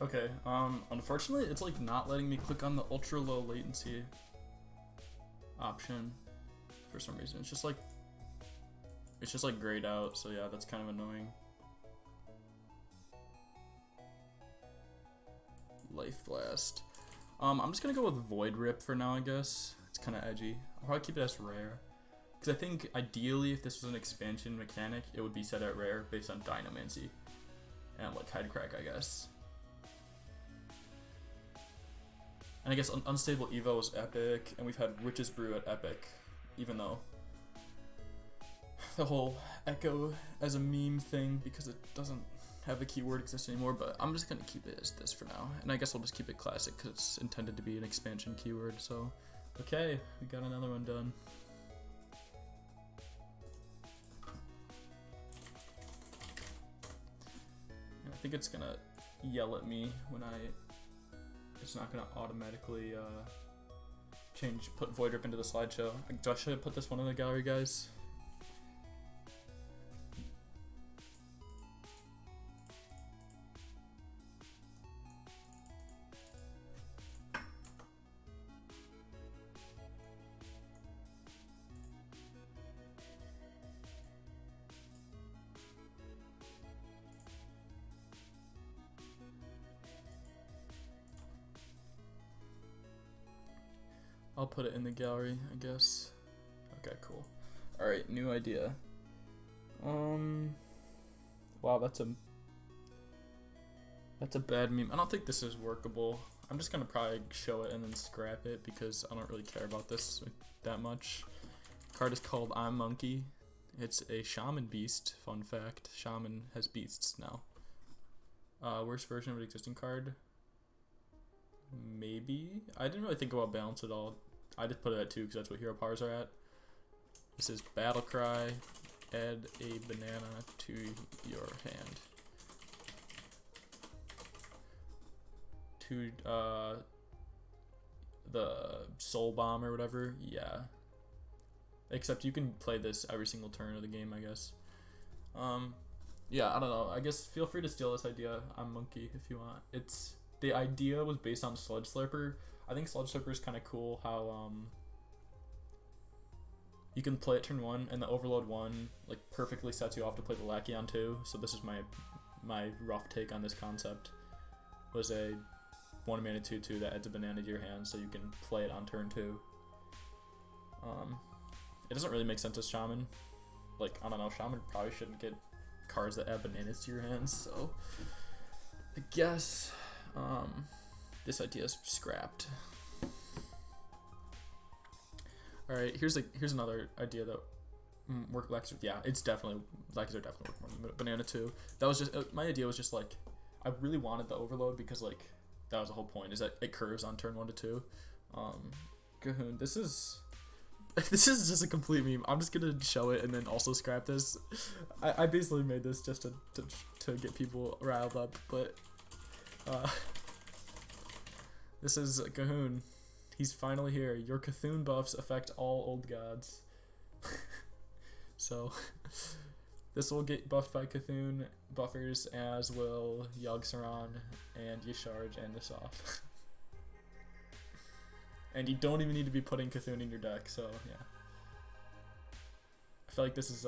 Okay, unfortunately it's like not letting me click on the ultra low latency option for some reason. It's just like grayed out, so yeah, that's kind of annoying. Life Blast. I'm just gonna go with Void Rip for now, I guess. It's kind of edgy. I'll probably keep it as rare. Because I think ideally if this was an expansion mechanic, it would be set at rare based on Dynamancy. And like Hidecrack, I guess. And I guess Unstable Evo is epic, and we've had Witch's Brew at epic, even though the whole Echo as a meme thing, because it doesn't have a keyword exist anymore, but I'm just gonna keep it as this for now. And I guess I'll just keep it classic because it's intended to be an expansion keyword, so. Okay, we got another one done. And I think it's gonna yell at me when it's not gonna automatically put Void Rip into the slideshow. Should I put this one in the gallery, guys? I'll put it in the gallery, I guess. Okay, cool. Alright, new idea. Wow, that's a bad meme. I don't think this is workable. I'm just gonna probably show it and then scrap it because I don't really care about this that much. Card is called I'm Monkey. It's a Shaman beast, fun fact. Shaman has beasts now. Worst version of an existing card? Maybe? I didn't really think about balance at all. I just put it at 2 because that's what hero powers are at. This is Battle Cry. Add a banana to your hand. To the Soul Bomb or whatever. Yeah. Except you can play this every single turn of the game, I guess. Yeah, I don't know. I guess feel free to steal this idea. I'm Monkey if you want. The idea was based on Sludge Slurper. I think Sludge Slurper is kind of cool how you can play it turn 1 and the Overload 1 like perfectly sets you off to play the Lackey on 2. So this is my rough take on this concept. Was a 1 mana 2/2 that adds a banana to your hand so you can play it on turn 2. It doesn't really make sense as Shaman. Like, I don't know, Shaman probably shouldn't get cards that add bananas to your hands, so I guess this idea is scrapped. Alright, here's another idea that work Lackeys. Yeah, it's definitely Lackeys are definitely work more than Banana too. That was just my idea was just like I really wanted the Overload because like that was the whole point is that it curves on turn 1 to 2. Cahoon, this is just a complete meme. I'm just gonna show it and then also scrap this. I basically made this just to get people riled up, but this is Cahoon. He's finally here. Your Cthulhu buffs affect all old gods. So, this will get buffed by Cthulhu buffers, as will Yogg-Saron and Yisharj and Nisaf. And you don't even need to be putting Cthulhu in your deck, so yeah. I feel like this is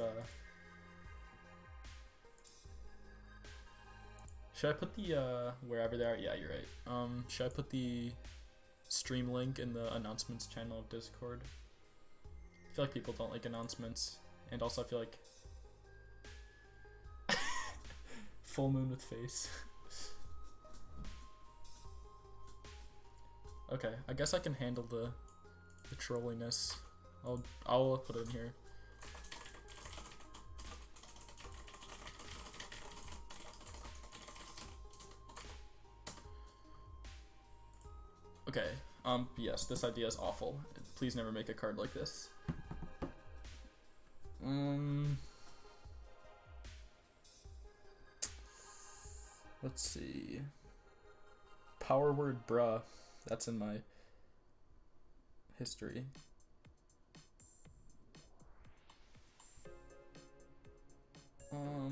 should I put the wherever they are? Yeah, you're right. Should I put the stream link in the announcements channel of Discord? I feel like people don't like announcements, and also I feel like full moon with face. Okay, I guess I can handle the trolliness. I'll put it in here. Okay, yes, this idea is awful. Please never make a card like this. Let's see. Power word bruh. That's in my history.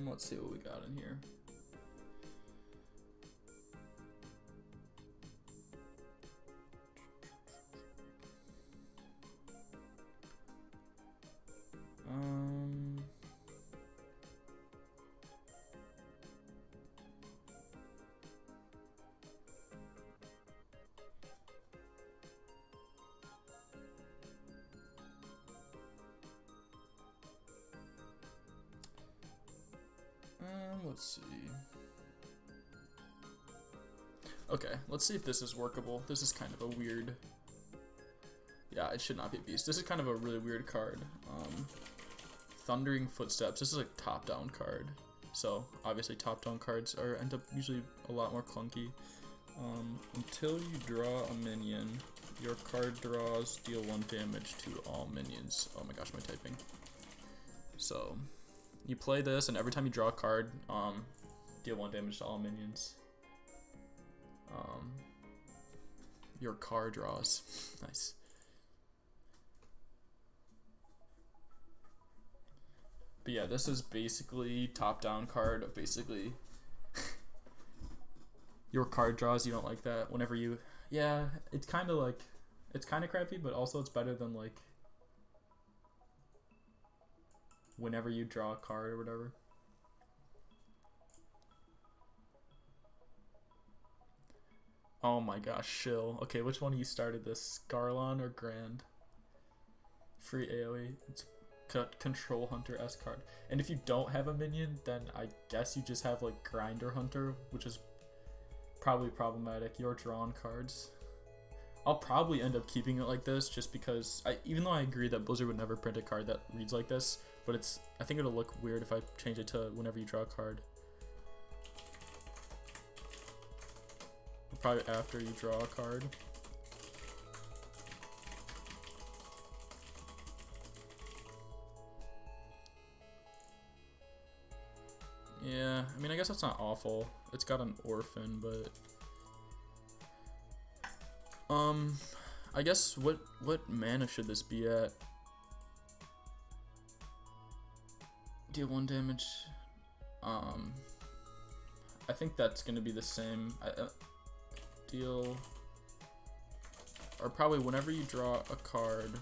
Let's see what we got in here. let's see. Okay, let's see if this is workable. This is kind of a weird. Yeah, it should not be a beast. This is kind of a really weird card. Thundering Footsteps. This is a top-down card. So, obviously top-down cards end up usually a lot more clunky. Until you draw a minion, your card draws deal 1 damage to all minions. Oh my gosh, am I typing? So, you play this, and every time you draw a card, deal 1 damage to all minions. Your card draws. Nice. But yeah, this is basically top-down card of basically your card draws. You don't like that whenever you. Yeah, it's kind of like, it's kind of crappy, but also it's better than like whenever you draw a card or whatever. Oh my gosh, shill. Okay, which one of you started this? Garlon or Grand? Free AoE. It's Control Hunter S card. And if you don't have a minion, then I guess you just have like Grinder Hunter, which is probably problematic. Your drawn cards. I'll probably end up keeping it like this just because even though I agree that Blizzard would never print a card that reads like this, but I think it'll look weird if I change it to whenever you draw a card. Probably after you draw a card. Yeah, I mean, I guess that's not awful. It's got an orphan, but I guess what mana should this be at? Deal 1 damage. I think that's gonna be the same. Deal, or probably whenever you draw a card,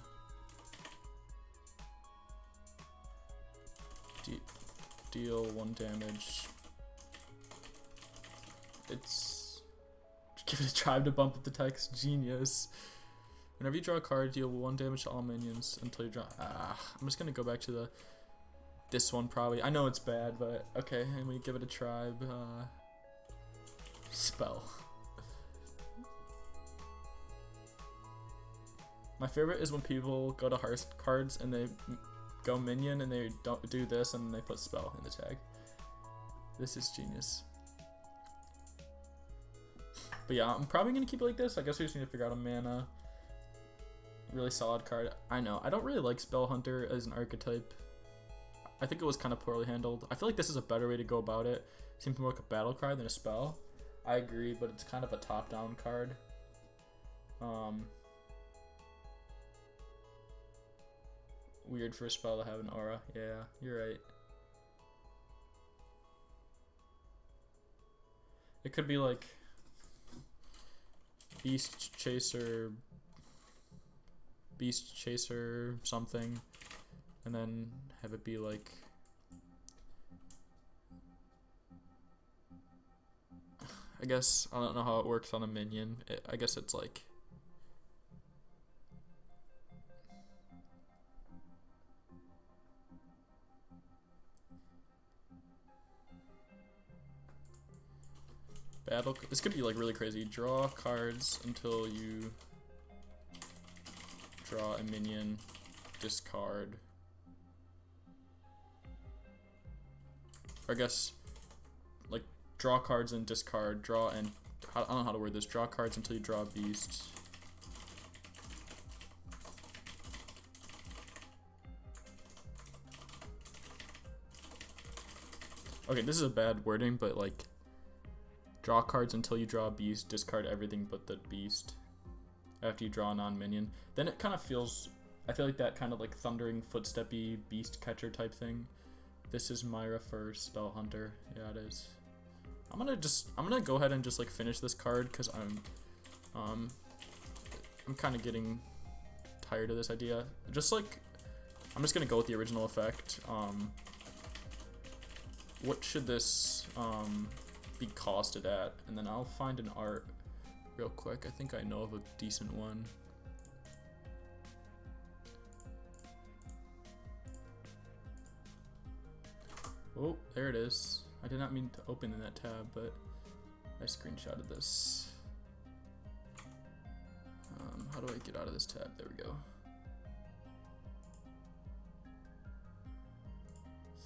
deal 1 damage. It's give it a try to bump up the text. Genius. Whenever you draw a card, deal 1 damage to all minions until you draw. I'm just gonna go back to this one probably. I know it's bad, but okay. And we give it a try. Spell. My favorite is when people go to Hearth cards and they go minion and they don't do this and they put spell in the tag. This is genius. But yeah, I'm probably gonna keep it like this. I guess we just need to figure out a mana. Really solid card. I know. I don't really like Spell Hunter as an archetype. I think it was kind of poorly handled. I feel like this is a better way to go about it. Seems more like a battle card than a spell. I agree, but it's kind of a top-down card. Weird for a spell to have an aura. Yeah, you're right. It could be like Beast Chaser something, and then have it be like I guess I don't know how it works on a minion. I guess it's like battle. This could be like really crazy. Draw cards until you draw a minion. Discard. Or I guess like draw cards and discard. Draw and I don't know how to word this. Draw cards until you draw a beast. Okay, this is a bad wording, but like draw cards until you draw a beast, discard everything but the beast after you draw a non-minion. Then it kind of feels, I feel like that kind of like Thundering Footsteppy beast catcher type thing. This is Myra for Spell Hunter. Yeah, it is. I'm gonna go ahead and just like finish this card because I'm kind of getting tired of this idea. Just like, I'm just gonna go with the original effect. What should this be costed at? And then I'll find an art real quick. I think I know of a decent one. Oh, there it is. I did not mean to open in that tab, but I screenshotted this. How do I get out of this tab? There we go.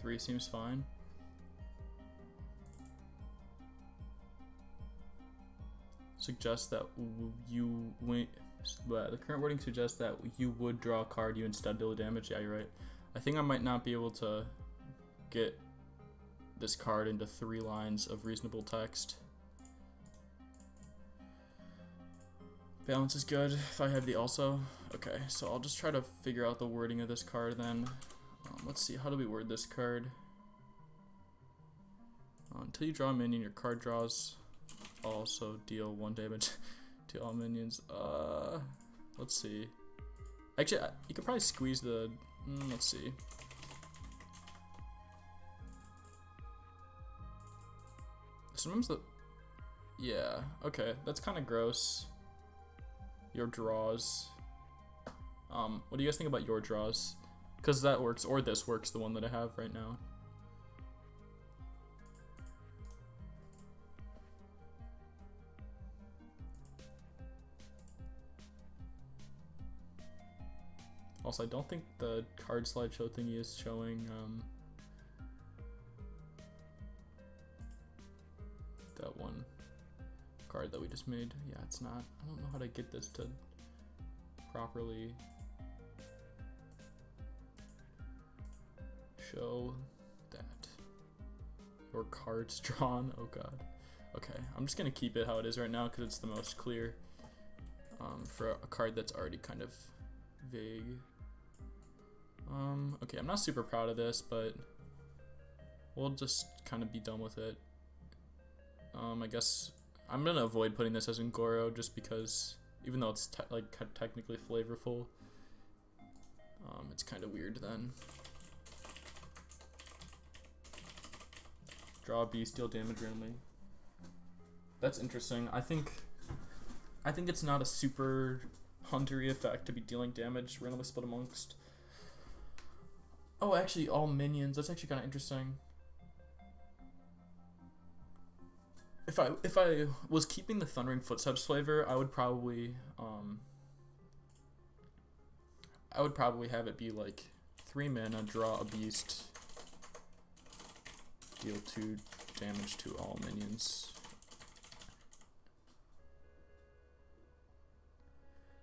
3 seems fine. Suggests that the current wording suggests that you would draw a card, you instead deal damage. Yeah, you're right. I think I might not be able to get this card into 3 lines of reasonable text. Balance is good if I have the also. Okay, so I'll just try to figure out the wording of this card then. Let's see, how do we word this card? Until you draw a minion, your card draws also deal 1 damage to all minions. Let's see. Actually, you could probably squeeze the... let's see. Sometimes the... Yeah, okay, that's kind of gross. Your draws. What do you guys think about your draws? Because that works, or this works, the one that I have right now. Also, I don't think the card slideshow thingy is showing that one card that we just made. Yeah, it's not. I don't know how to get this to properly show that. Your cards drawn. Oh god. Okay, I'm just gonna keep it how it is right now because it's the most clear for a card that's already kind of vague. Okay, I'm not super proud of this, but we'll just kind of be done with it. I guess I'm gonna avoid putting this as Ngoro just because, even though it's technically flavorful, it's kind of weird then. Draw a beast, deal damage randomly. That's interesting. I think it's not a super huntery effect to be dealing damage randomly split amongst. Oh, actually, all minions. That's actually kind of interesting. If I was keeping the Thundering Footsteps flavor, I would probably have it be like 3 mana, draw a beast, deal 2 damage to all minions.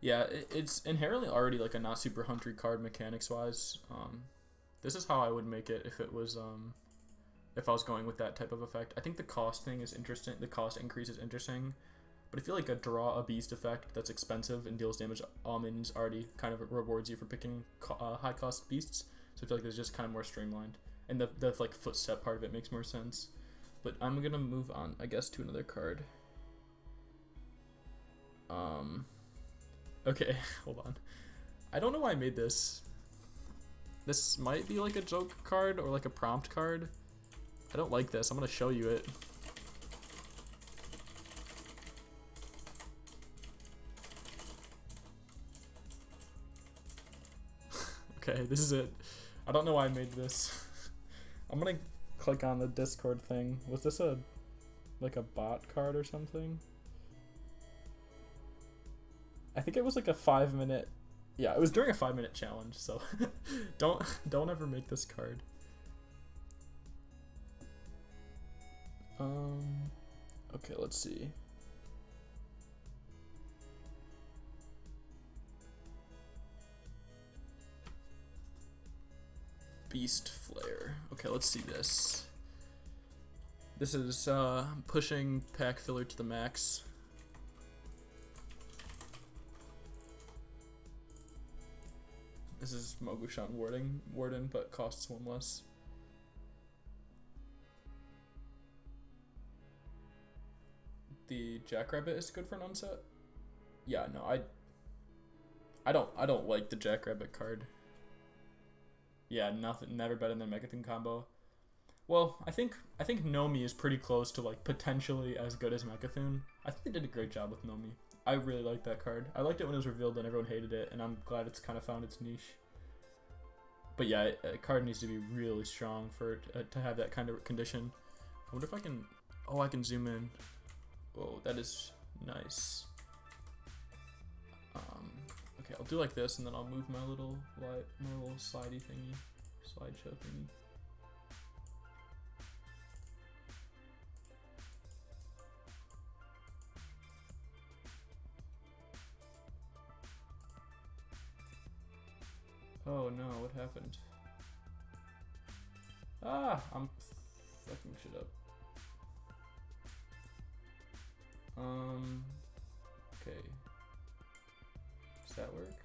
Yeah, it's inherently already like a not super huntery card mechanics wise. This is how I would make it if it was if I was going with that type of effect. I think the cost thing is interesting. The cost increase is interesting, but I feel like a draw a beast effect that's expensive and deals damage all minions already kind of rewards you for picking high cost beasts. So I feel like it's just kind of more streamlined, and the like footstep part of it makes more sense. But I'm gonna move on, I guess, to another card. Okay, hold on. I don't know why I made this. This might be like a joke card or like a prompt card. I don't like this. I'm gonna show you it. Okay, this is it. I don't know why I made this. I'm gonna click on the Discord thing. Was this like a bot card or something? I think it was like a 5-minute. Yeah, it was during a 5-minute challenge, so don't ever make this card. Okay, let's see. Beast Flare. Okay, let's see this. This is pushing pack filler to the max. This is Mogushan Warden, but costs 1 less. The Jackrabbit is good for an unset. Yeah, no, I don't like the Jackrabbit card. Yeah, never better than Megathon combo. Well, I think Nomi is pretty close to like potentially as good as Megathon. I think they did a great job with Nomi. I really like that card. I liked it when it was revealed and everyone hated it, and I'm glad it's kind of found its niche. But yeah, a card needs to be really strong for it to have that kind of condition. I wonder if I can. Oh, I can zoom in. Oh, that is nice. Okay, I'll do like this, and then I'll move my little slidey thingy, slideshow thingy. Oh no, what happened? Ah, I'm fucking shit up. Okay. Does that work?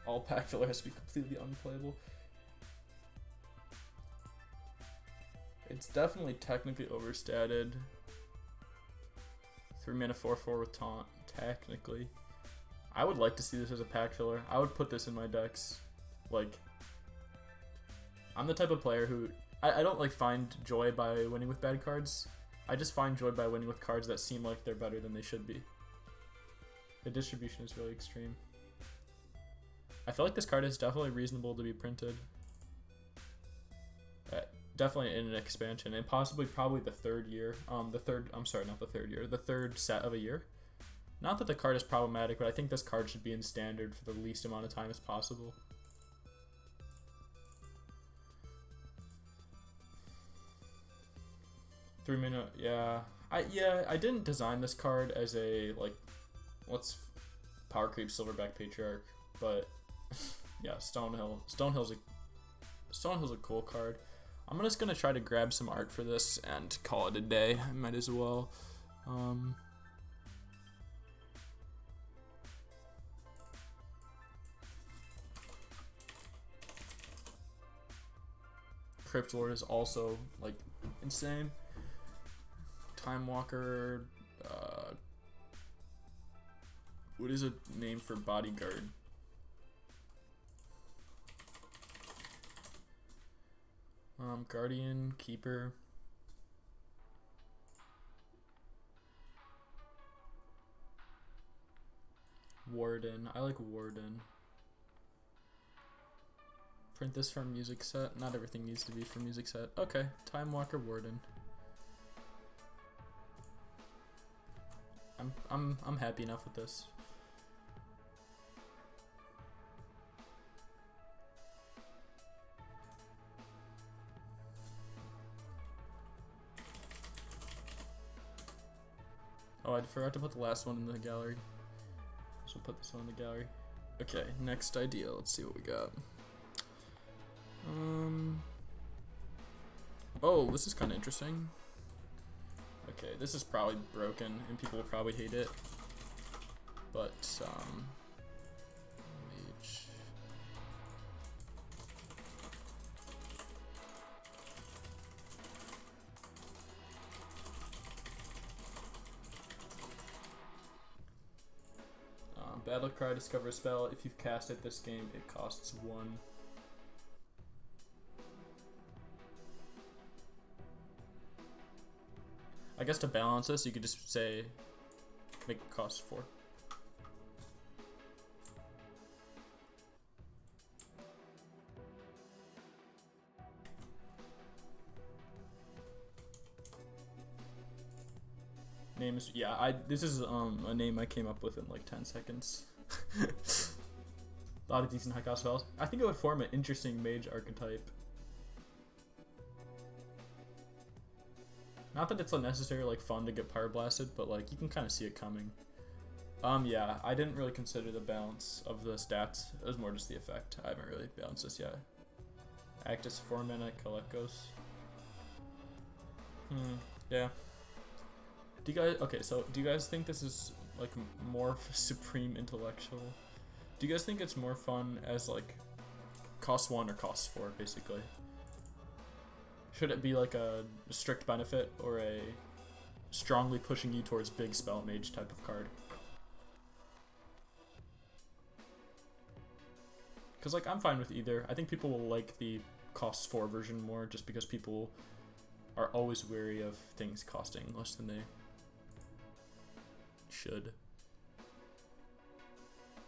All pack filler has to be completely unplayable. It's definitely technically overstated. 3 mana 4/4 with taunt, technically. I would like to see this as a pack filler. I would put this in my decks. Like, I'm the type of player who I don't like find joy by winning with bad cards. I just find joy by winning with cards that seem like they're better than they should be. The distribution is really extreme. I feel like this card is definitely reasonable to be printed. Definitely in an expansion, and possibly probably the third year. The third set of a year. Not that the card is problematic, but I think this card should be in standard for the least amount of time as possible. Three minute, yeah. I didn't design this card as a let's power creep Silverback Patriarch, but yeah, Stonehill's a cool card. I'm just gonna try to grab some art for this and call it a day. I might as well. Crypt Lord is also like insane. Time Walker. What is a name for bodyguard? Guardian, Keeper. Warden. I like Warden. Print this for music set. Not everything needs to be for music set. Okay, Time Walker, Warden. I'm happy enough with this. Oh, I forgot to put the last one in the gallery. So put this one in the gallery. Okay, next idea. Let's see what we got. Oh, this is kind of interesting. Okay, this is probably broken and people will probably hate it. But, mage. Battle cry, discover a spell. If you've cast it this game, it costs 1. I guess to balance this, you could just say, make it cost 4. Names, yeah, this is a name I came up with in like 10 seconds. A lot of decent high cost spells. I think it would form an interesting mage archetype. Not that it's unnecessarily like fun to get power blasted, but like you can kind of see it coming. Yeah, I didn't really consider the balance of the stats. It was more just the effect. I haven't really balanced this yet. Act as 4 mana, collect ghosts. Yeah. Do you guys think this is like more supreme intellectual? Do you guys think it's more fun as like cost 1 or cost 4 basically? Should it be like a strict benefit or a strongly pushing you towards big spell mage type of card? Because like I'm fine with either. I think people will like the cost 4 version more just because people are always wary of things costing less than they should.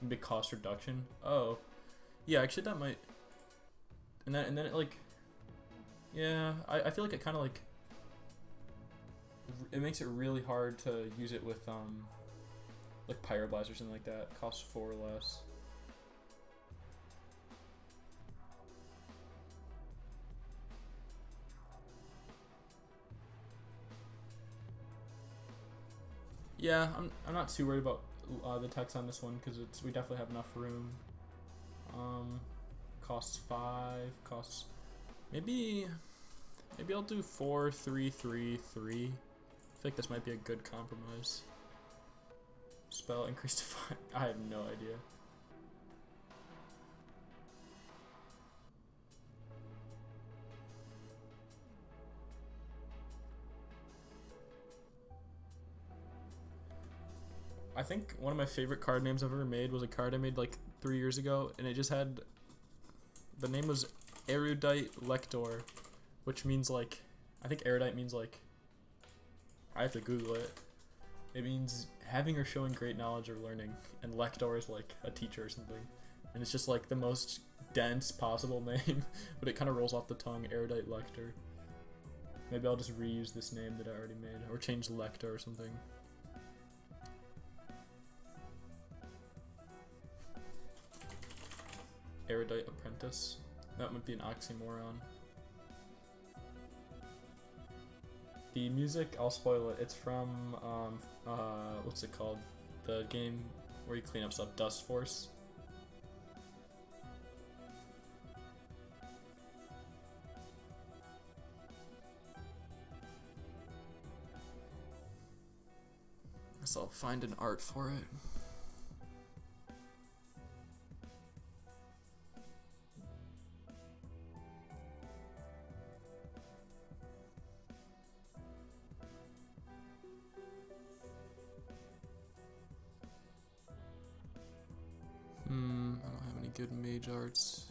Big cost reduction. Oh, Yeah, actually that might, and then it like, yeah, I feel like it kind of like, it makes it really hard to use it with like Pyroblast or something like that. Costs 4 or less. Yeah, I'm not too worried about the text on this one because we definitely have enough room. Costs 5. Costs maybe I'll do 4 3 3 3. I feel like this might be a good compromise. Spell increase to 5. I have no idea. I think one of my favorite card names I've ever made was a card I made like 3 years ago, and it just had, the name was Erudite Lector, which means like, I think erudite means like, I have to Google it. It means having or showing great knowledge or learning, and lector is like a teacher or something. And it's just like the most dense possible name, but it kind of rolls off the tongue, Erudite Lector. Maybe I'll just reuse this name that I already made, or change Lector or something. Erudite Apprentice. That would be an oxymoron. The music, I'll spoil it. It's from, what's it called? The game where you clean up stuff, Dust Force. I guess I'll find an art for it. I don't have any good mage arts.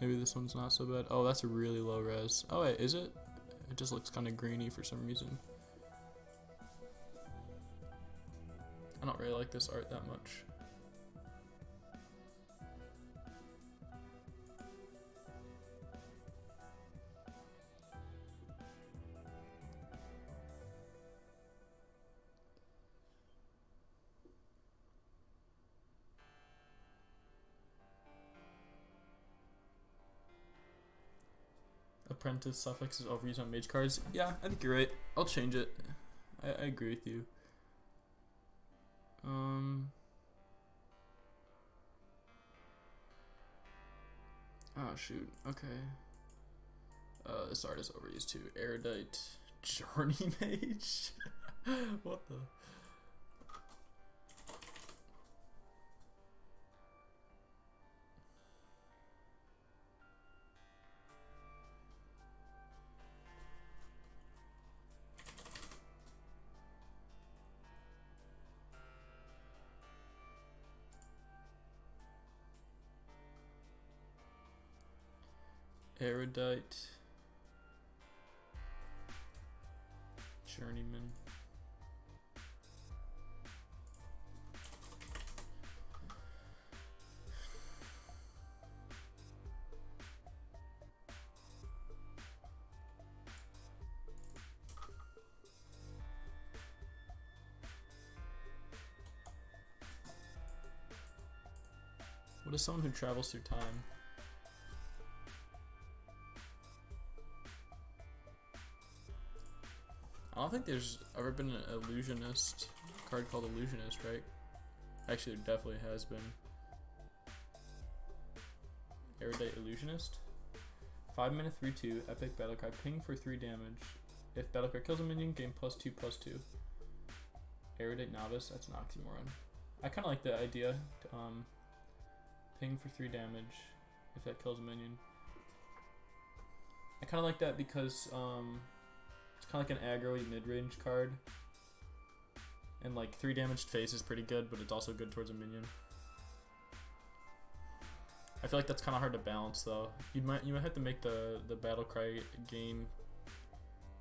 Maybe this one's not so bad. Oh, that's a really low res. Oh wait, is it? It just looks kind of greeny for some reason. I don't really like this art that much. Apprentice suffix is overused on mage cards. Yeah, I think you're right. I'll change it. I agree with you. Oh shoot. Okay. This art is overused too. Erudite Journey Mage. What the? Erudite Journeyman. What is someone who travels through time? I don't think there's ever been an illusionist card called Illusionist, right? Actually, there definitely has been. Erudite Illusionist. 5-mana 3/2 epic battle card. Ping for 3 damage. If battle card kills a minion, gain +2/+2. Erudite Novice. That's an oxymoron. I kind of like the idea. Ping for 3 damage if that kills a minion. I kind of like that because it's kind of like an aggro-y mid-range card. And like 3 damaged face is pretty good, but it's also good towards a minion. I feel like that's kind of hard to balance though. You might have to make the battle cry gain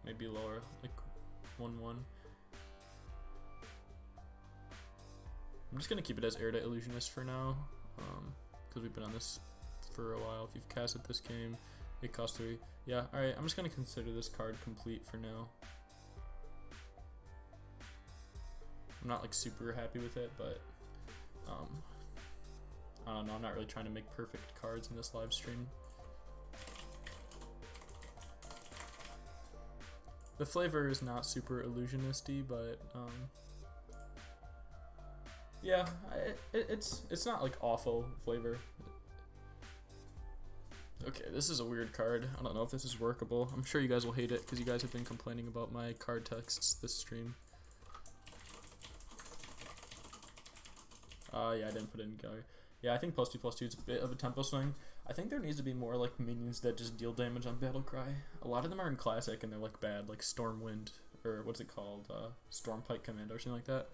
maybe lower, like 1/1. I'm just gonna keep it as Erudite Illusionist for now, because we've been on this for a while. If you've casted this game, it costs 3. Yeah, alright, I'm just gonna consider this card complete for now. I'm not like super happy with it, but I don't know, I'm not really trying to make perfect cards in this live stream. The flavor is not super illusionisty, but yeah, it's not like awful flavor. Okay, this is a weird card. I don't know if this is workable. I'm sure you guys will hate it because you guys have been complaining about my card texts this stream. Yeah, I didn't put it in gallery. Yeah, I think +2/+2 is a bit of a tempo swing. I think there needs to be more like minions that just deal damage on battle cry. A lot of them are in classic and they're like bad, like Stormwind, or what's it called, Stormpike Commando or something like that.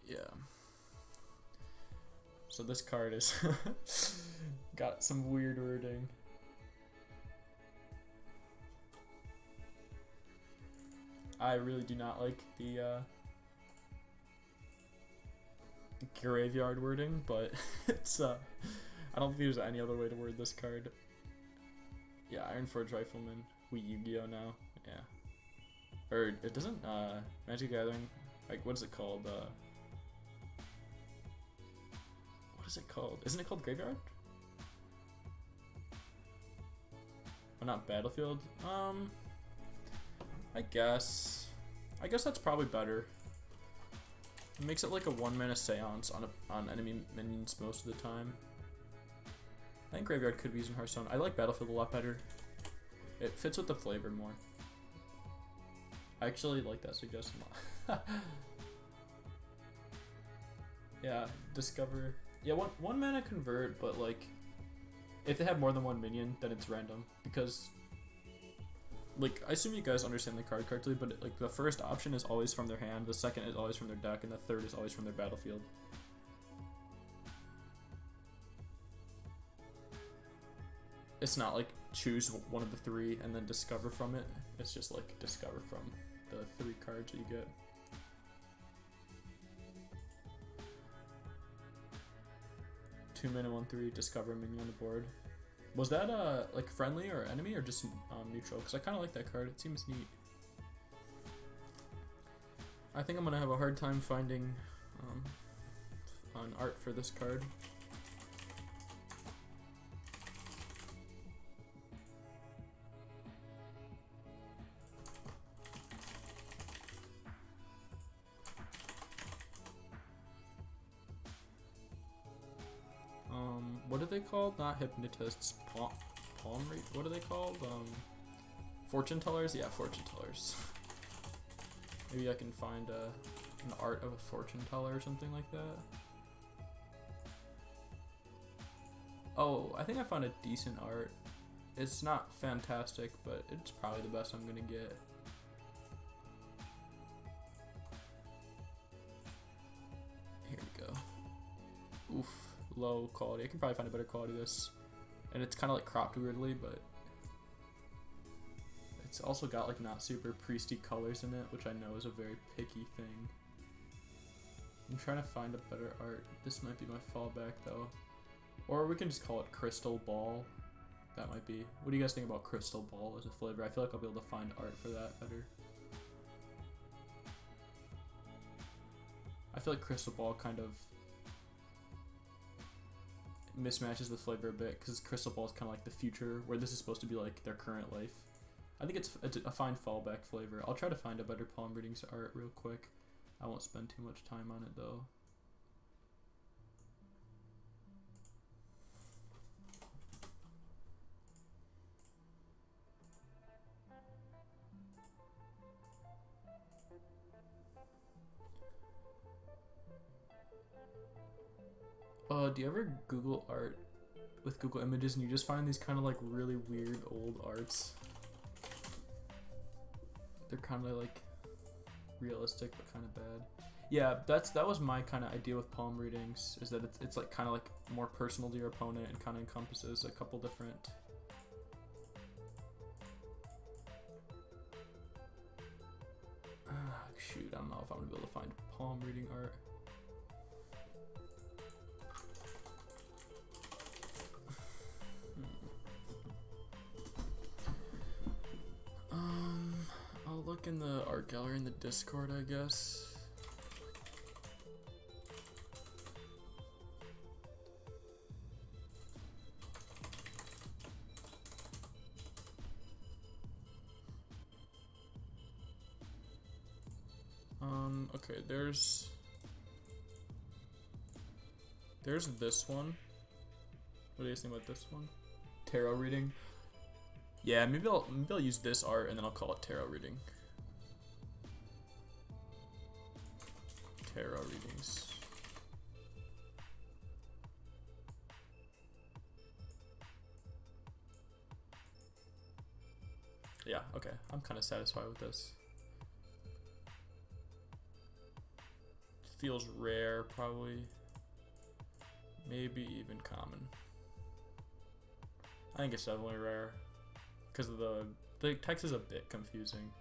Yeah. So this card is got some weird wording. I really do not like the graveyard wording, but it's I don't think there's any other way to word this card. Yeah, Ironforge Rifleman. We Yu-Gi-Oh now. Yeah. Or it doesn't Magic Gathering, like what is it called? What is it called? Isn't it called Graveyard? Oh, not Battlefield. I guess that's probably better. It makes it like a 1-mana seance on enemy minions most of the time. I think Graveyard could be used in Hearthstone. I like Battlefield a lot better. It fits with the flavor more. I actually like that suggestion a lot. Yeah, Discover. Yeah, one mana convert, but like if they have more than 1 minion, then it's random because. Like, I assume you guys understand the card correctly, but like the first option is always from their hand, the second is always from their deck, and the third is always from their battlefield. It's not like choose one of the 3 and then discover from it. It's just like discover from the 3 cards that you get. Two mana, 1/3, discover a minion on the board. Was that like friendly or enemy or just neutral? Because I kind of like that card. It seems neat. I think I'm gonna have a hard time finding an art for this card. What are they called? Not hypnotists. Palm read. What are they called? Fortune tellers. Yeah, fortune tellers. Maybe I can find an art of a fortune teller or something like that. Oh, I think I found a decent art. It's not fantastic, but it's probably the best I'm gonna get. Here we go. Oof. Low quality. I can probably find a better quality of this. And it's kind of like cropped weirdly, but it's also got like not super priesty colors in it, which I know is a very picky thing. I'm trying to find a better art. This might be my fallback though. Or we can just call it Crystal Ball. That might be. What do you guys think about Crystal Ball as a flavor? I feel like I'll be able to find art for that better. I feel like Crystal Ball kind of mismatches the flavor a bit because Crystal Ball is kind of like the future, where this is supposed to be like their current life. I think it's a fine fallback flavor. I'll try to find a better palm readings art real quick. I won't spend too much time on it though. do you ever Google art with Google Images and you just find these kind of like really weird old arts? They're kind of like realistic but kind of bad. Yeah, that was my kind of idea with palm readings, is that it's like kind of like more personal to your opponent and kind of encompasses a couple different. Shoot, I don't know if I'm gonna be able to find palm reading art. I'll look in the art gallery in the Discord, I guess. Okay, there's this one. What do you think about this one? Tarot reading. Yeah, maybe I'll use this art and then I'll call it tarot reading. Tarot readings. Yeah, okay. I'm kind of satisfied with this. Feels rare, probably. Maybe even common. I think it's definitely rare. Because the text is a bit confusing.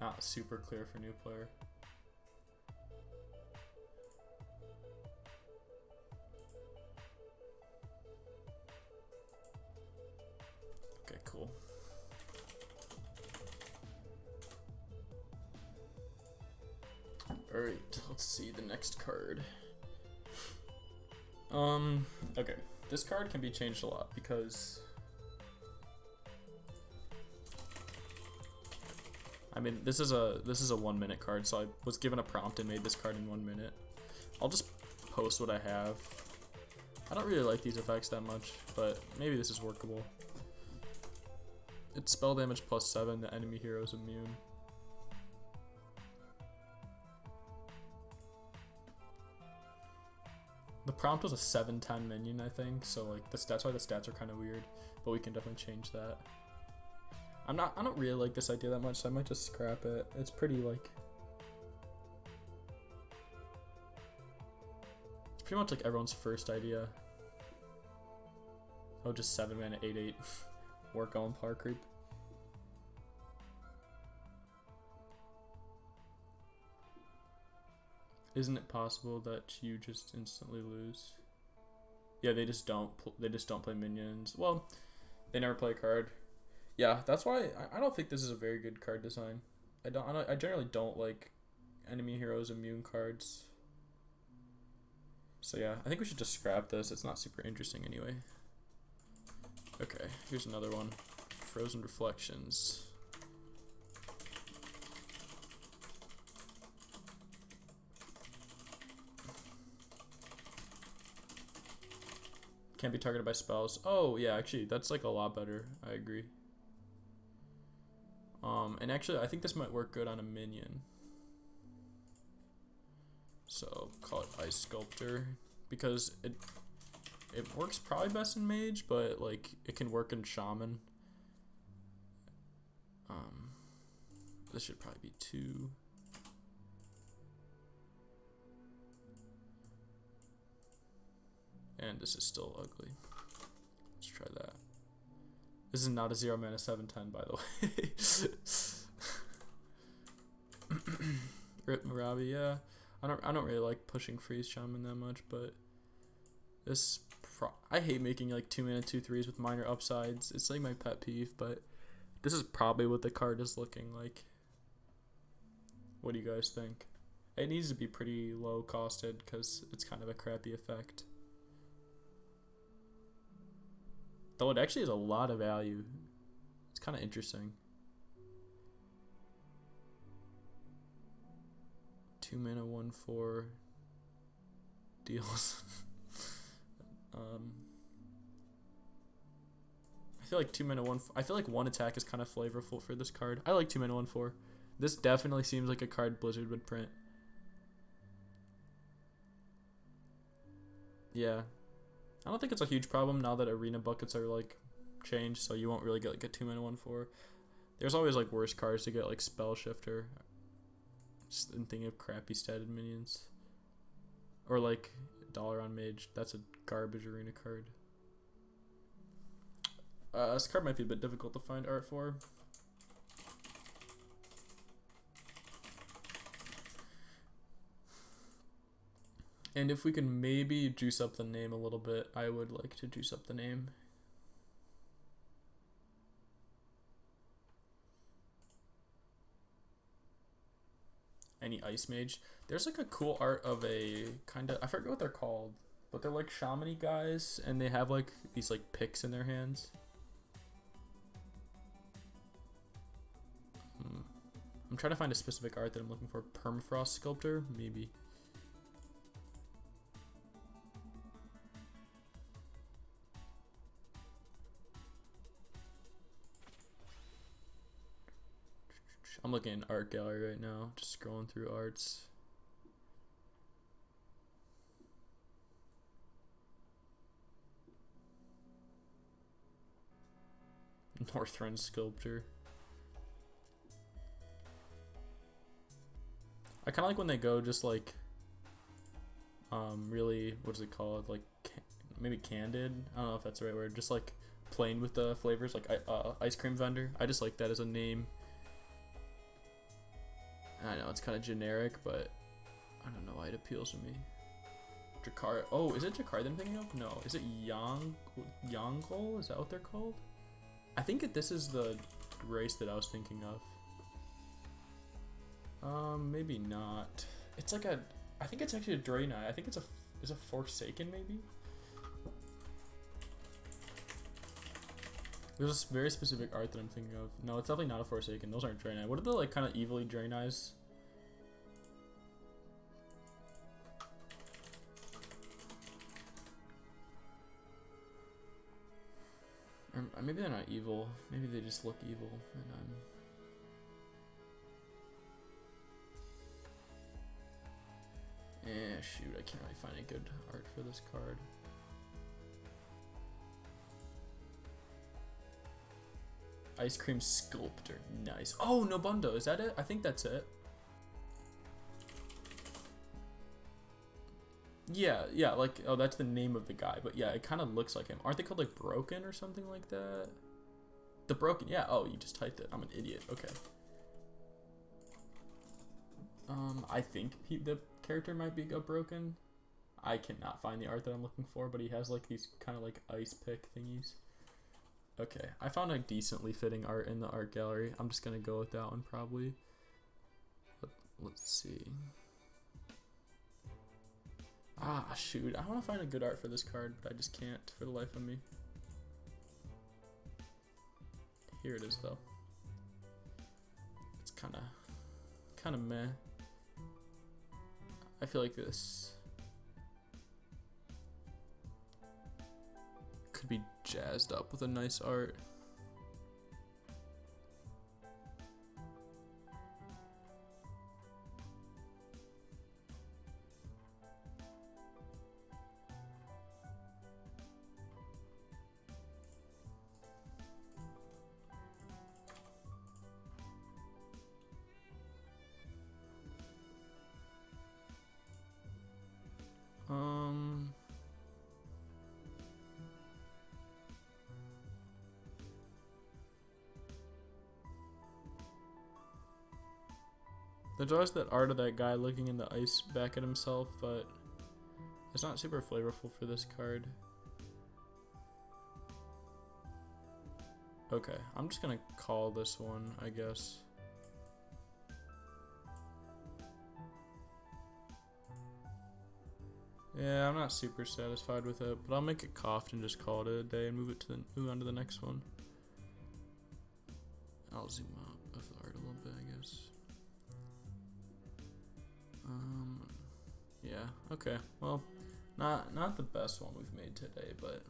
Not super clear for new player. Okay, cool. Alright, let's see the next card. Okay. This card can be changed a lot because I mean this is a 1 minute card, so I was given a prompt and made this card in 1 minute. I'll just post what I have. I don't really like these effects that much, but maybe this is workable. It's spell damage +7, the enemy hero is immune. The prompt was a 7/10 minion, I think, so like that's why the stats are kind of weird, but we can definitely change that. I don't really like this idea that much, so I might just scrap it. It's pretty like it's pretty much like everyone's first idea. Oh, just 7 mana 8/8 work on power creep. Isn't it possible that you just instantly lose? Yeah, they just don't play minions. Well, they never play a card. Yeah, that's why I don't think this is a very good card design. I generally don't like enemy heroes immune cards. So yeah, I think we should just scrap this. It's not super interesting anyway. Okay, here's another one. Frozen Reflections. Can't be targeted by spells. Oh, yeah, actually, that's like a lot better. I agree. And actually, I think this might work good on a minion. So, call it Ice Sculptor. Because it works probably best in Mage, but, like, it can work in Shaman. This should probably be 2. And this is still ugly. Let's try that. This is not a 0 mana 7/10, by the way. Rip Marabi, yeah. I don't really like pushing Freeze Shaman that much, but this I hate making like 2 mana 2/3s with minor upsides. It's like my pet peeve, but this is probably what the card is looking like. What do you guys think? It needs to be pretty low costed because it's kind of a crappy effect. Though it actually has a lot of value. It's kind of interesting. 2 mana 1/4 deals. I feel like 2 mana 1. I feel like 1 attack is kind of flavorful for this card. I like 2 mana 1/4. This definitely seems like a card Blizzard would print. Yeah. I don't think it's a huge problem now that arena buckets are like changed, so you won't really get like a 2-mana 1/4. There's always like worse cards to get, like Spell Shifter. Just in thinking of crappy statted minions. Or like Dalaran Mage. That's a garbage arena card. This card might be a bit difficult to find art for. And if we can maybe juice up the name a little bit, I would like to juice up the name. Any Ice Mage. There's like a cool art of a kind of, I forget what they're called, but they're like shaman-y guys, and they have like these like picks in their hands. I'm trying to find a specific art that I'm looking for. Permafrost Sculptor, maybe. I'm looking in art gallery right now, just scrolling through arts. Northrend Sculptor. I kind of like when they go just like, really, what is it called? Like, maybe candid? I don't know if that's the right word. Just like playing with the flavors, like ice cream vendor. I just like that as a name. I know it's kind of generic, but I don't know why it appeals to me. Jakar. Oh, is it Jakar that I'm thinking of? No. Is it Yongol? Is that what they're called? I think this is the race that I was thinking of. Maybe not. It's like I think it's actually a Draenei. I think it's a Forsaken maybe? There's a very specific art that I'm thinking of. No, it's definitely not a Forsaken. Those aren't Draenei. What are the like kind of evilly Draeneis? Or maybe they're not evil. Maybe they just look evil, and shoot, I can't really find any good art for this card. Ice Cream Sculptor, nice. Oh, Nobundo, is that it? I think that's it. Yeah, like, oh, that's the name of the guy, but yeah, it kind of looks like him. Aren't they called like Broken or something like that? The Broken, yeah. Oh, you just typed it. I'm an idiot. Okay. I think the character might be a Broken. I cannot find the art that I'm looking for, but he has like these kind of like ice pick thingies. Okay, I found a decently fitting art in the art gallery. I'm just gonna go with that one probably. But let's see. Ah, shoot. I want to find a good art for this card, but I just can't for the life of me. Here it is, though. It's kind of meh. I feel like this could be jazzed up with a nice art. There's always that art of that guy looking in the ice back at himself, but it's not super flavorful for this card. Okay, I'm just gonna call this one, I guess. Yeah, I'm not super satisfied with it, but I'll make it coughed and just call it a day and move on to the next one. I'll zoom out of the art a little bit, I guess. Yeah, okay. Well, not the best one we've made today, but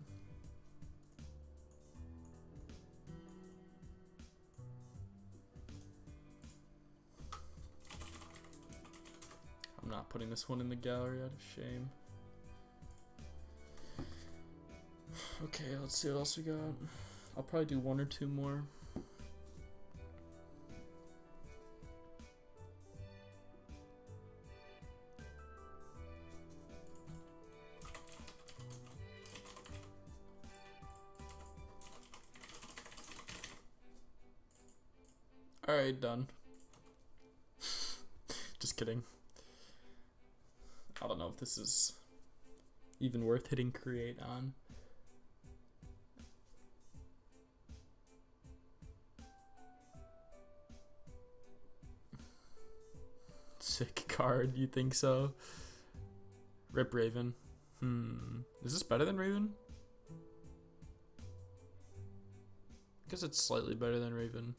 I'm not putting this one in the gallery out of shame. Okay, let's see what else we got. I'll probably do one or two more. Alright, done. Just kidding. I don't know if this is even worth hitting create on. Sick card, you think so? Rip Raven. Is this better than Raven? I guess it's slightly better than Raven.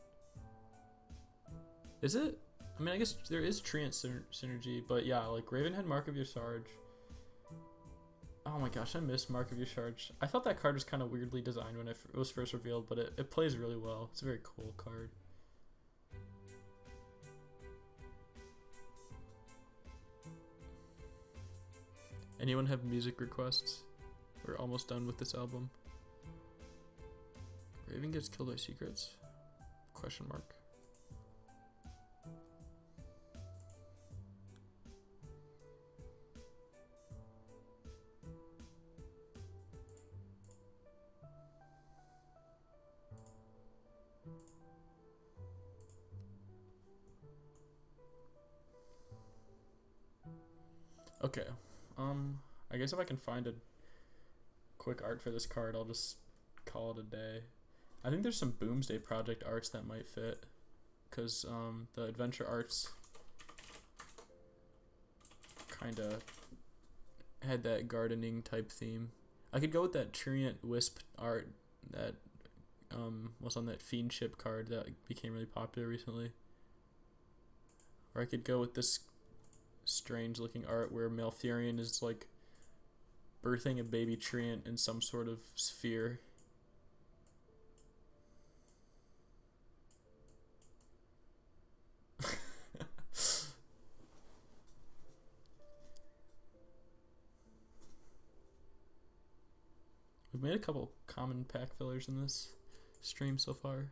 Is it? I mean, I guess there is Treant synergy, but yeah, like Raven had Mark of Your Sarge. Oh my gosh, I missed Mark of Your Sarge. I thought that card was kind of weirdly designed when it was first revealed, but it plays really well. It's a very cool card. Anyone have music requests? We're almost done with this album. Raven gets killed by secrets? Question mark. Okay, I guess if I can find a quick art for this card, I'll just call it a day. I think there's some Boomsday Project arts that might fit, because the adventure arts kind of had that gardening type theme. I could go with that Treant Wisp art that was on that Fiendship card that became really popular recently. Or I could go with this strange looking art where Malfurion is like birthing a baby Treant in some sort of sphere. We've made a couple common pack fillers in this stream so far.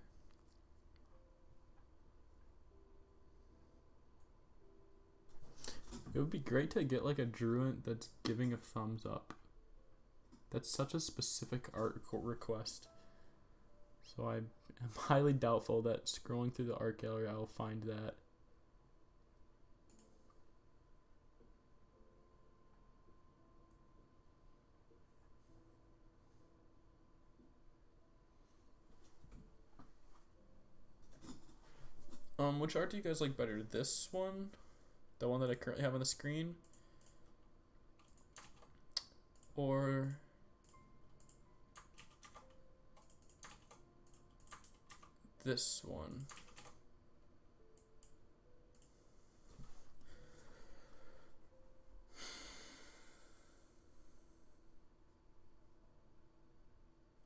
It would be great to get like a Druid that's giving a thumbs up. That's such a specific art request. So I am highly doubtful that scrolling through the art gallery I will find that. Which art do you guys like better? This one? The one that I currently have on the screen? Or this one?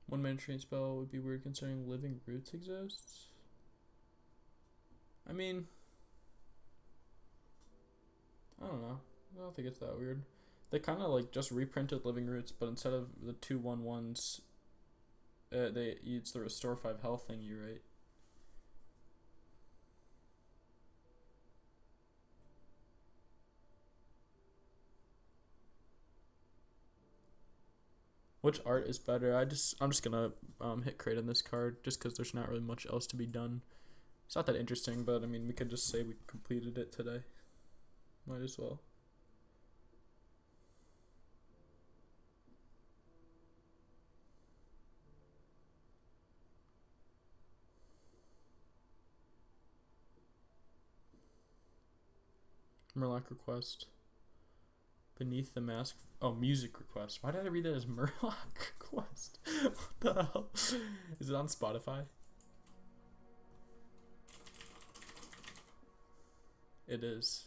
One mana train spell would be weird considering Living Roots exists. I mean, I don't know. I don't think it's that weird. They kind of like just reprinted Living Roots, but instead of the 2/1/1s, it's the restore 5 health thingy, right? Which art is better? I'm just gonna hit create on this card just because there's not really much else to be done. It's not that interesting, but I mean we could just say we completed it today. Might as well. Murloc request. Beneath the Mask. Oh, music request. Why did I read that as Murloc request? What the hell? Is it on Spotify? It is.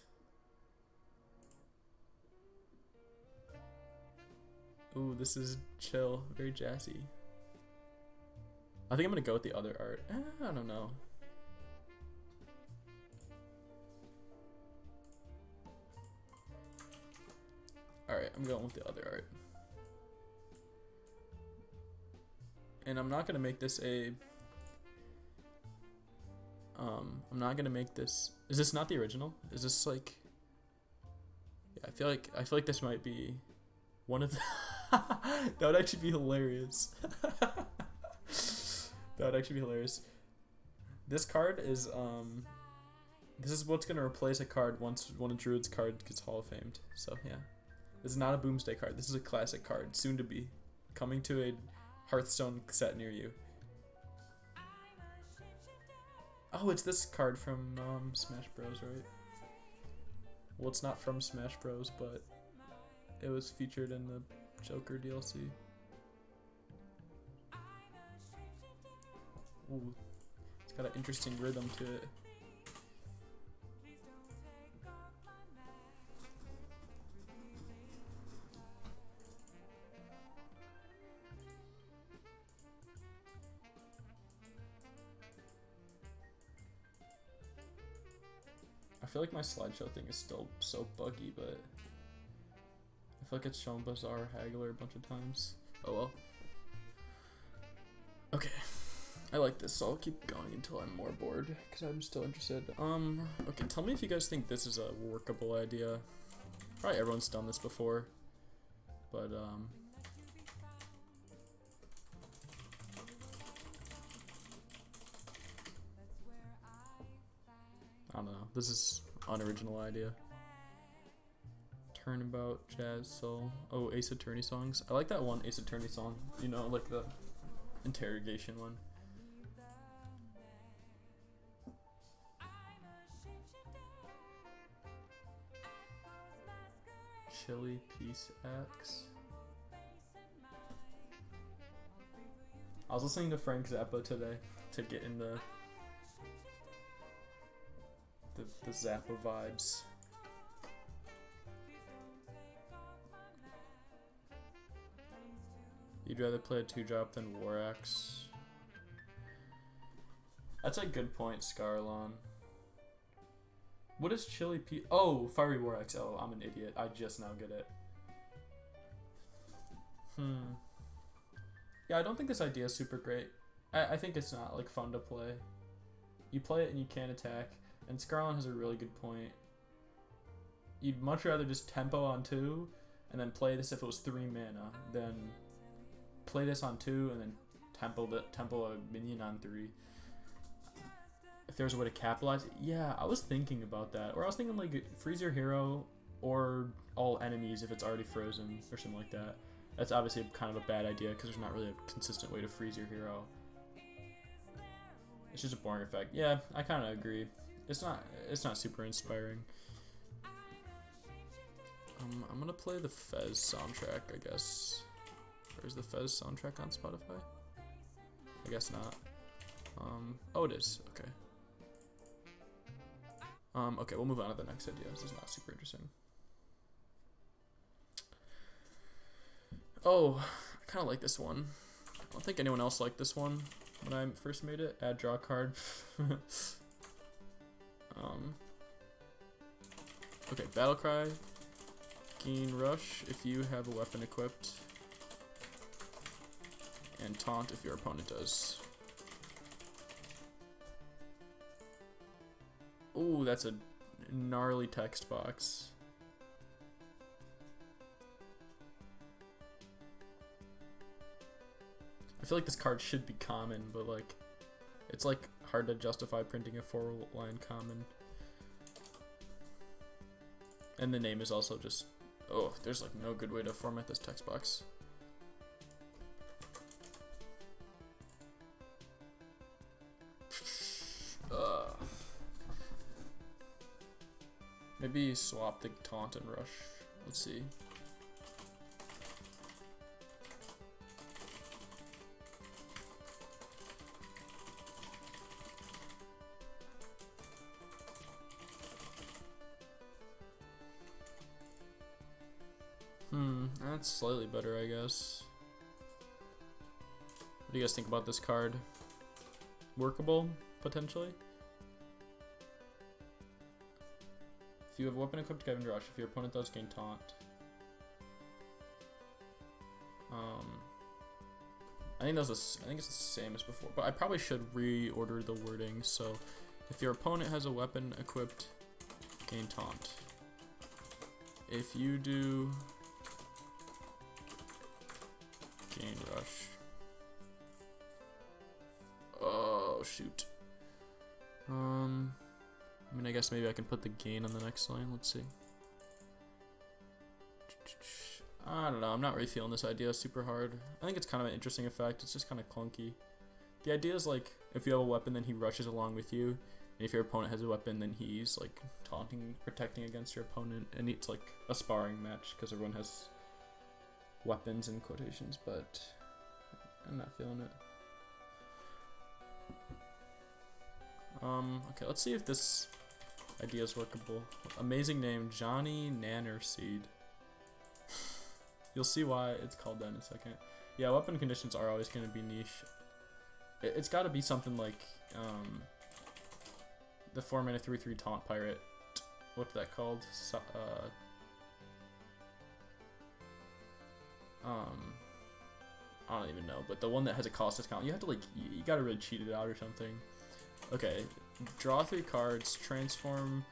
Ooh, this is chill. Very jazzy. I think I'm gonna go with the other art. I don't know. Alright, I'm going with the other art. And I'm not gonna make this a. I'm not gonna make this. Is this not the original? Is this like? Yeah, I feel like this might be one of the. That would actually be hilarious. That would actually be hilarious. This card is This is what's gonna replace a card once one of Druid's cards gets Hall of Famed. So yeah, this is not a Boomsday card. This is a classic card, soon to be, coming to a Hearthstone set near you. Oh, it's this card from Smash Bros, right? Well, it's not from Smash Bros, but it was featured in the Joker DLC. Ooh, it's got an interesting rhythm to it. I feel like my slideshow thing is still so buggy, but I feel like it's shown Bazaar Haggler a bunch of times. Oh well. Okay. I like this, so I'll keep going until I'm more bored, because I'm still interested. Okay, tell me if you guys think this is a workable idea. Probably everyone's done this before, but, I don't know. This is unoriginal idea. Turnabout, Jazz Soul. Oh, Ace Attorney songs. I like that one Ace Attorney song. You know, like the interrogation one. Chili Peace Axe. I was listening to Frank Zappa today to get in the Zappa vibes. You'd rather play a 2-drop than War Axe? That's a good point, Scarlon. What is Chili P? Oh, Fiery War Axe. Oh, I'm an idiot. I just now get it. Yeah, I don't think this idea is super great. I think it's not like fun to play. You play it and you can't attack. And Scarlon has a really good point. You'd much rather just tempo on 2 and then play this if it was 3 mana than play this on 2 and then tempo a minion on 3. If there's a way to capitalize it, yeah, I was thinking about that. Or I was thinking like freeze your hero or all enemies if it's already frozen or something like that. That's obviously kind of a bad idea because there's not really a consistent way to freeze your hero. It's just a boring effect. Yeah, I kind of agree. It's not super inspiring. I'm gonna play the Fez soundtrack, I guess. Or is the Fez soundtrack on Spotify? I guess not. Oh, it is. Okay. Okay, we'll move on to the next idea. This is not super interesting. Oh, I kind of like this one. I don't think anyone else liked this one when I first made it. Add draw card. Okay, Battlecry. Gain Rush if you have a weapon equipped. And Taunt if your opponent does. Ooh, that's a gnarly text box. I feel like this card should be common, but like, it's like hard to justify printing a 4-line common. And the name is also just, oh, there's like no good way to format this text box. Maybe swap the Taunt and Rush. Let's see. That's slightly better, I guess. What do you guys think about this card? Workable, potentially? If you have a weapon equipped, Gavin Rush. If your opponent does, gain Taunt. I think I think it's the same as before, but I probably should reorder the wording. So, if your opponent has a weapon equipped, gain taunt. If you do, gain rush. Oh shoot. I mean, I guess maybe I can put the gain on the next line. Let's see. I don't know. I'm not really feeling this idea super hard. I think it's kind of an interesting effect. It's just kind of clunky. The idea is like, if you have a weapon, then he rushes along with you. And if your opponent has a weapon, then he's like taunting, protecting against your opponent. And it's like a sparring match because everyone has weapons in quotations, but I'm not feeling it. Okay, let's see if this idea is workable. Amazing name, Johnny Nanner Seed. You'll see why it's called that in a second. Yeah, weapon conditions are always going to be niche. It's got to be something like the 4-mana 3/3 taunt pirate. What's that called? I don't even know, but the one that has a cost discount. You have to like, you got to really cheat it out or something. Okay, draw 3 cards, transform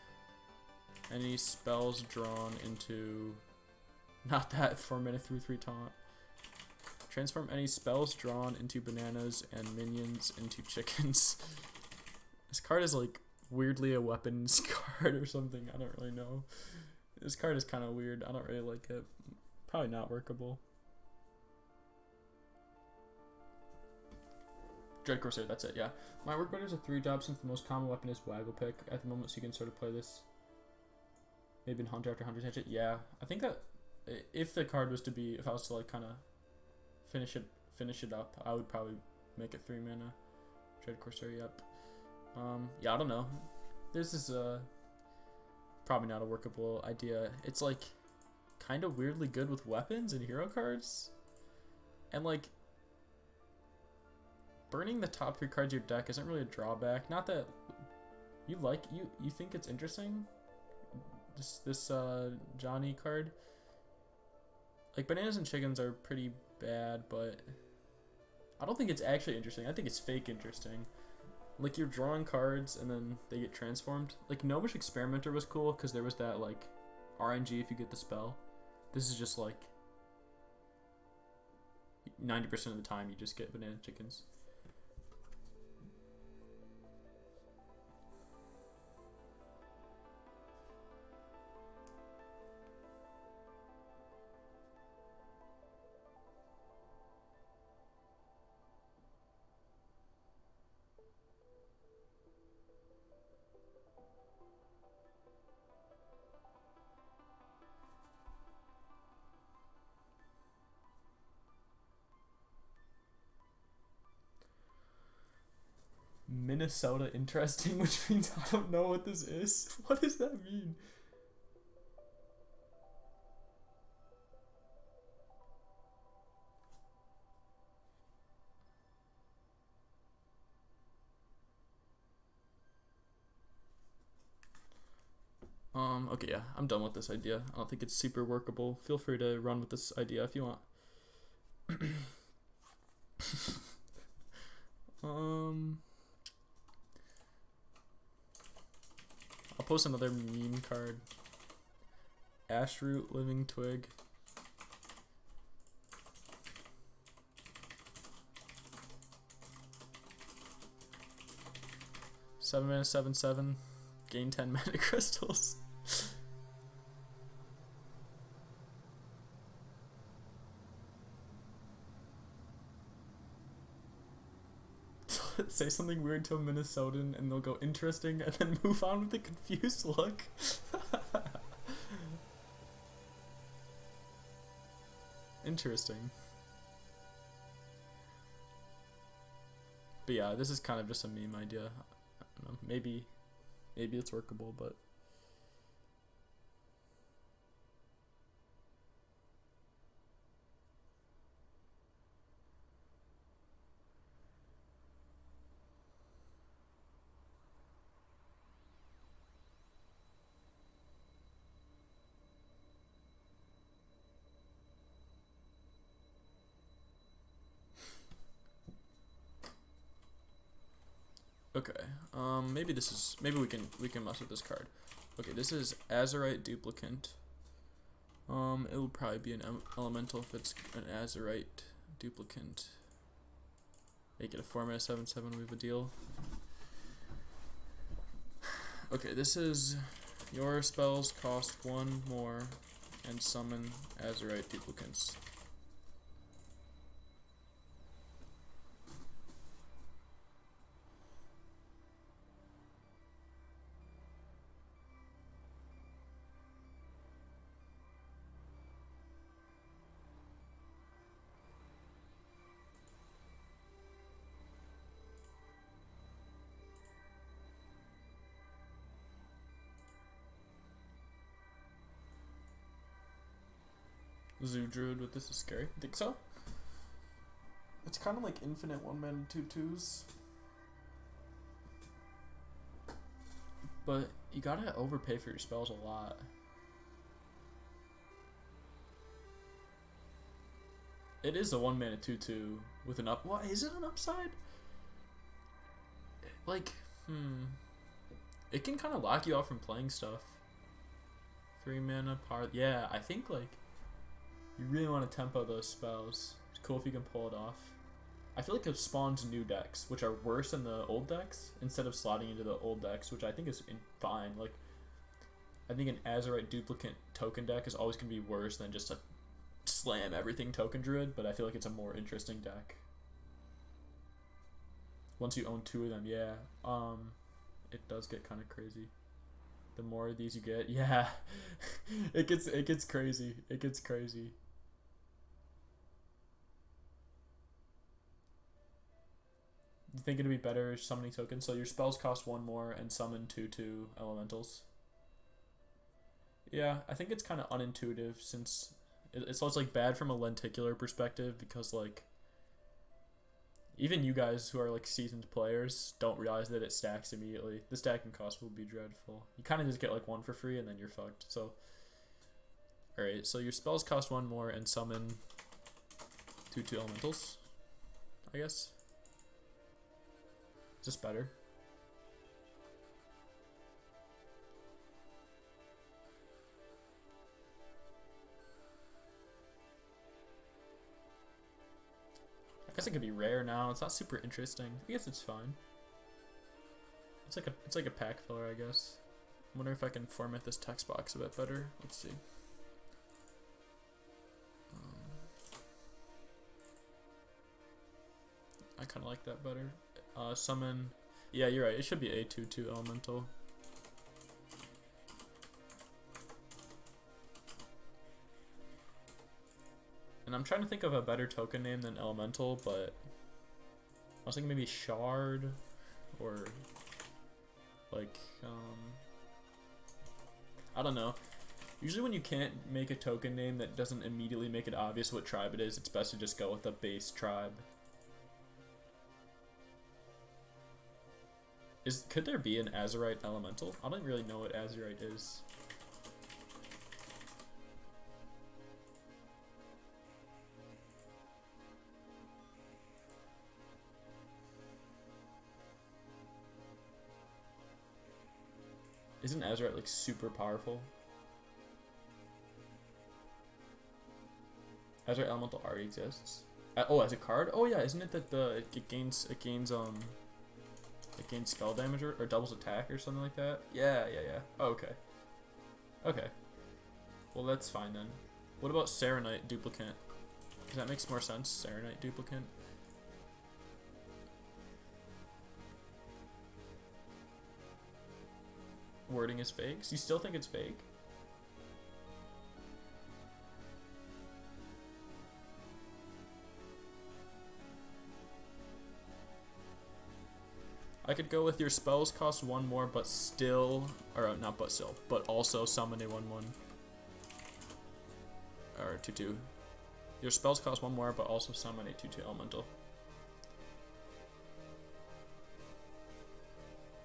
any spells drawn into, not that 4-mana 3/3 taunt. Transform any spells drawn into bananas and minions into chickens. This card is like weirdly a weapons card or something. I don't really know. This card is kind of weird. I don't really like it. Probably not workable. Dread Corsair, that's it, yeah. My work buddy is a 3-drop since the most common weapon is Waggle Pick at the moment, so you can sort of play this maybe in Hunter after Hunter Tangent. Yeah, I think that if the card was to be, if I was to like kind of finish it up, I would probably make it 3-mana. Dread Corsair, yep. Yeah, I don't know. This is probably not a workable idea. It's like kind of weirdly good with weapons and hero cards, and like burning the top 3 cards of your deck isn't really a drawback. Not that you think it's interesting. This Johnny card. Like bananas and chickens are pretty bad, but I don't think it's actually interesting. I think it's fake interesting. Like you're drawing cards and then they get transformed. Like Gnomish Experimenter was cool because there was that like RNG if you get the spell. This is just like 90% of the time you just get banana chickens. Minnesota interesting, which means I don't know what this is. What does that mean? Okay, yeah, I'm done with this idea. I don't think it's super workable. Feel free to run with this idea if you want. I'll post another meme card. Ashroot, Living Twig. Seven mana, 7/7. Gain 10 mana crystals. Say something weird to a Minnesotan and they'll go interesting and then move on with a confused look. Interesting. But yeah, this is kind of just a meme idea. I don't know, maybe it's workable, but Okay. Maybe this is. Maybe we can mess with this card. Okay, this is Azurite Duplicant. It will probably be an elemental if it's an Azurite Duplicant. Make it a 4-mana 7/7. We have a deal. Okay, this is your spells cost 1 more and summon Azurite Duplicants. Zoo Druid with this is scary. Think so? It's kind of like infinite 1-mana 2/2s. But you gotta overpay for your spells a lot. It is a 1-mana 2/2 with an up. What is it an upside? Like, it can kind of lock you out from playing stuff. 3-mana power. Yeah, I think like you really want to tempo those spells. It's cool if you can pull it off. I feel like it spawns new decks, which are worse than the old decks, instead of slotting into the old decks, which I think is fine. Like, I think an Azurite Duplicant token deck is always going to be worse than just a slam everything token druid, but I feel like it's a more interesting deck. Once you own 2 of them, yeah. It does get kind of crazy. The more of these you get, yeah. it gets crazy. It gets crazy. You think it'd be better summoning tokens? So your spells cost 1 more and summon 2/2 elementals. Yeah, I think it's kind of unintuitive since it's also like bad from a lenticular perspective because like even you guys who are like seasoned players don't realize that it stacks immediately. The stacking cost will be dreadful. You kind of just get like 1 for free and then you're fucked. So, alright, so your spells cost 1 more and summon 2/2 elementals, I guess. Is this better? I guess it could be rare now. It's not super interesting. I guess it's fine. It's like a pack filler, I guess. I wonder if I can format this text box a bit better. Let's see. I kind of like that better. Summon. Yeah, you're right. It should be a 2/2 elemental. And I'm trying to think of a better token name than elemental, but I was thinking maybe shard or like I don't know. Usually when you can't make a token name that doesn't immediately make it obvious what tribe it is, it's best to just go with the base tribe. Could there be an Azurite elemental? I don't really know what Azurite is. Isn't Azurite like super powerful? Azurite elemental already exists. Oh, as a card? Oh yeah, isn't it that it gains spell damage or doubles attack or something like that? Yeah. Oh, okay. Okay. Well, that's fine then. What about Serenite Duplicant? Does that make more sense? Serenite Duplicant? Wording is fake? So you still think it's fake? I could go with your spells cost 1 more, but still, or not but still, but also summon a 1/1. Or 2/2. Your spells cost 1 more, but also summon a 2/2 elemental.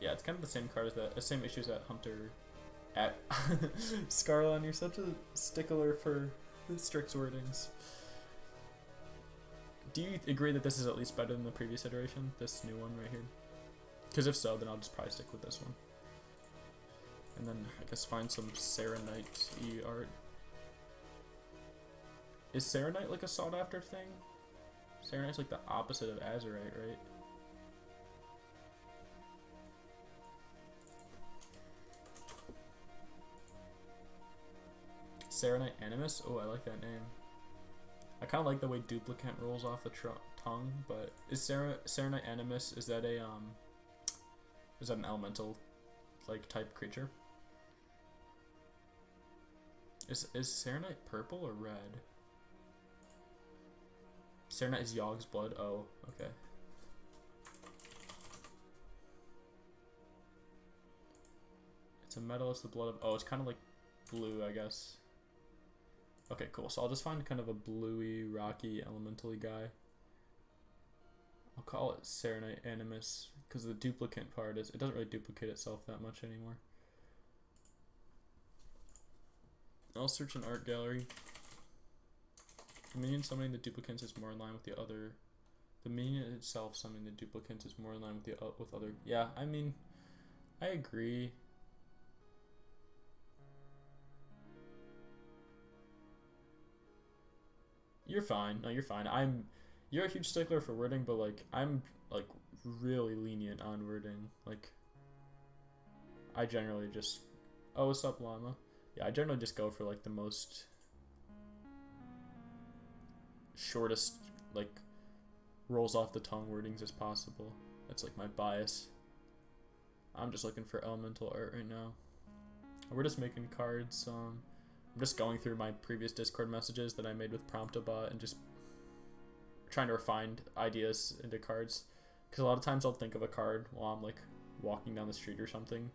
Yeah, it's kind of the same card as that, the same issues that Hunter at Scarlon. You're such a stickler for the strict wordings. Do you agree that this is at least better than the previous iteration? This new one right here? Because if so, then I'll just probably stick with this one. And then I guess find some Serenite-y art. Is Serenite like a sought after thing? Serenite's like the opposite of Azurite, right? Serenite Animus? Oh, I like that name. I kind of like the way Duplicant rolls off the tongue, but is Serenite Animus, is that an elemental like type creature? Is Serenite purple or red? Serenite is Yogg's blood. Oh, okay. It's a metal. It's the blood of. Oh, it's kind of like blue, I guess. Okay, cool. So I'll just find kind of a bluey, rocky, elementally guy. I'll call it Serenite Animus because the duplicate part is. It doesn't really duplicate itself that much anymore. I'll search an art gallery. The minion summoning the duplicants is more in line with the other. The minion itself summoning the duplicants is more in line with the other. Yeah, I mean, I agree. You're fine. No, you're fine. You're a huge stickler for wording, but like I'm like really lenient on wording. Like, I generally just. Oh, what's up, llama? Yeah, I generally just go for like the most shortest, like, rolls off the tongue wordings as possible. That's like my bias. I'm just looking for elemental art right now. We're just making cards. I'm just going through my previous Discord messages that I made with Promptabot and just trying to refine ideas into cards. Because a lot of times I'll think of a card while I'm like walking down the street or something,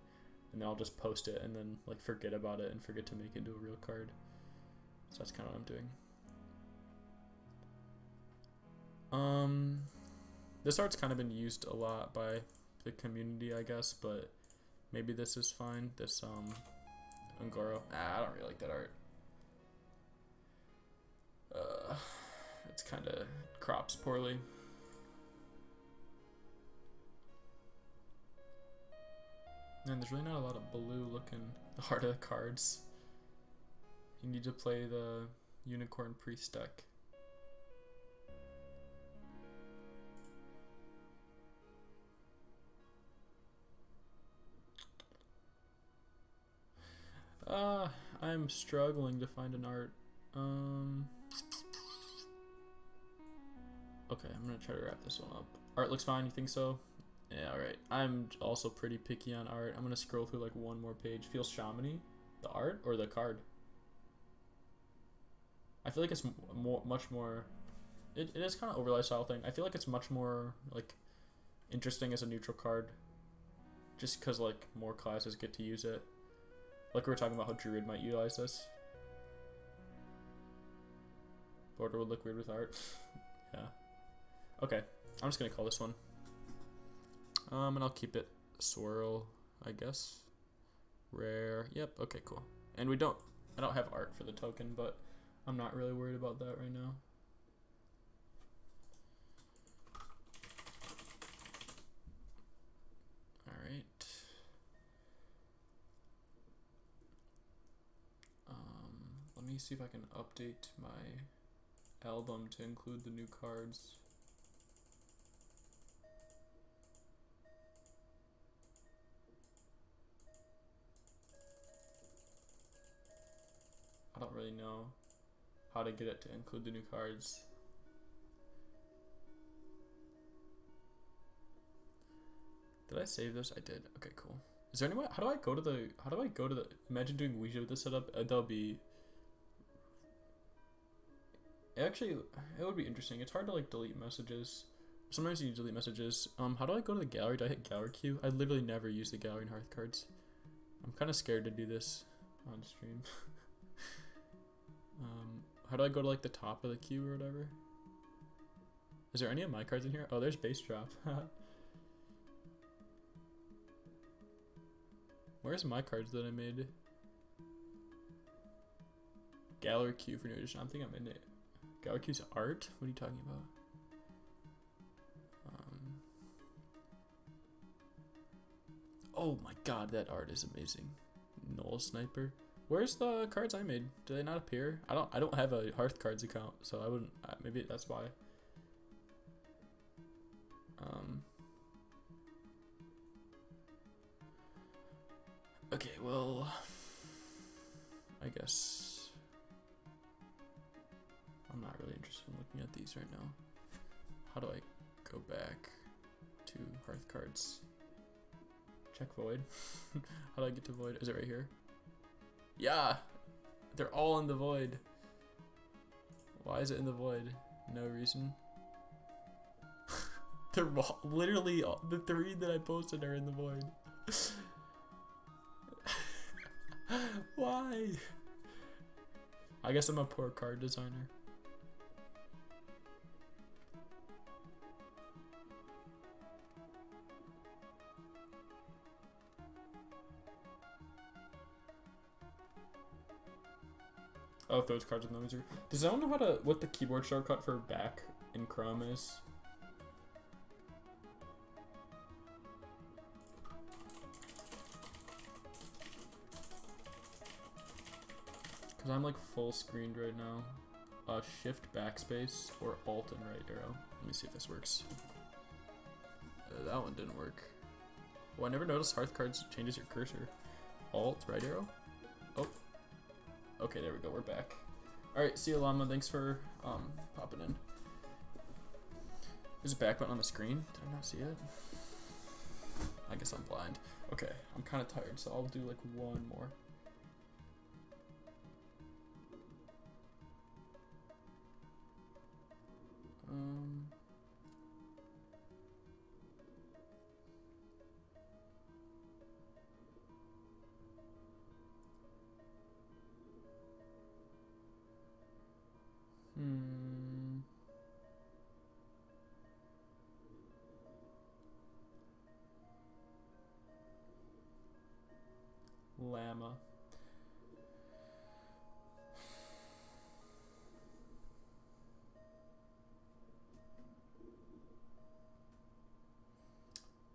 and then I'll just post it and then like forget about it and forget to make it into a real card. So that's kind of what I'm doing. This art's kind of been used a lot by the community, I guess, but maybe this is fine. This Ungoro. I don't really like that art. It's kind of crops poorly. And there's really not a lot of blue looking art of the cards. You need to play the Unicorn Priest deck. I'm struggling to find an art. Okay, I'm gonna try to wrap this one up. Art looks fine, you think so? Yeah, alright. I'm also pretty picky on art. I'm gonna scroll through like one more page. Feels shamany? The art or the card? I feel like it's much more... It is kind of overlay style thing. I feel like it's much more like interesting as a neutral card. Just because like more classes get to use it. Like we were talking about how Druid might utilize this. Border would look weird with art. Yeah. Okay, I'm just gonna call this one. And I'll keep it swirl, I guess. Rare. Yep. Okay. Cool. And I don't have art for the token, but I'm not really worried about that right now. All right. Let me see if I can update my album to include the new cards. I don't really know how to get it to include the new cards. Did I save this? I did. Okay, cool. Is there any way? How do I go to the? Imagine doing Ouija with this setup. That'll be. Actually, it would be interesting. It's hard to like delete messages. Sometimes you delete messages. How do I go to the gallery? Do I hit gallery queue? I literally never use the gallery in Hearth cards. I'm kind of scared to do this on stream. How do I go to like the top of the queue or whatever? Is there any of my cards in here? Oh, there's base drop. Where's my cards that I made? Gallery queue for new edition. I'm thinking I'm in it. Gallery queue's art? What are you talking about? Oh my god, that art is amazing. Null Sniper. Where's the cards I made? Do they not appear? I don't have a Hearth Cards account, so I wouldn't. Maybe that's why. Okay, well, I guess I'm not really interested in looking at these right now. How do I go back to Hearth Cards? Check Void. How do I get to Void? Is it right here? Yeah! They're all in the Void. Why is it in the Void? No reason. They're literally the 3 that I posted are in the Void. Why? I guess I'm a poor card designer. Oh, if those cards in the wizard. Does anyone know what the keyboard shortcut for back in Chrome is? Cause I'm like full screened right now. Shift backspace or Alt and right arrow. Let me see if this works. That one didn't work. Oh, I never noticed Hearth Cards changes your cursor. Alt, right arrow? Oh. Okay, there we go, we're back. Alright, see you, Llama. Thanks for popping in. There's a back button on the screen. Did I not see it? I guess I'm blind. Okay, I'm kind of tired, so I'll do like one more. Llama.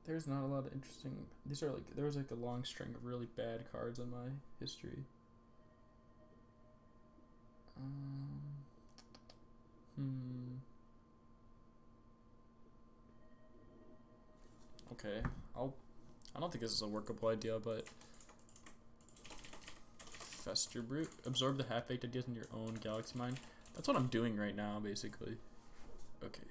There's not a lot of interesting. These are like there was like a long string of really bad cards in my history. Okay, I don't think this is a workable idea, but Fester Brute. Absorb the half-baked ideas in your own galaxy mind. That's what I'm doing right now, basically. Okay.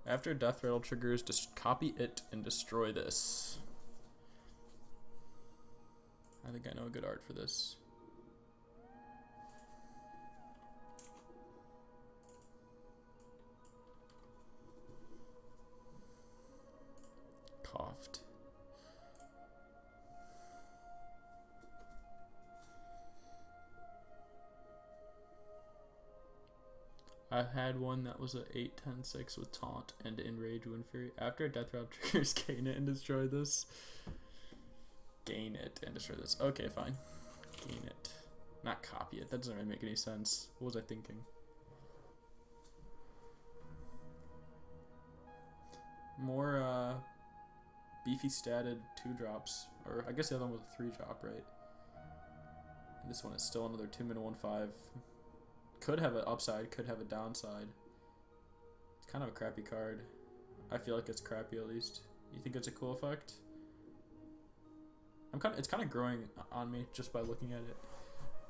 After death rattle triggers, just copy it and destroy this. I think I know a good art for this. Coughed. I had one that was a 8-10-6 with taunt and enrage wind fury. After a death rattle triggers, gain it and destroy this. Gain it and destroy this. Okay, fine. Gain it. Not copy it. That doesn't really make any sense. What was I thinking? More beefy statted 2-drops. Or I guess the other one was a 3-drop, right? And this one is still another 2-mana 1/5. Could have an upside, could have a downside. It's kind of a crappy card. I feel like it's crappy at least. You think it's a cool effect? It's kind of growing on me just by looking at it.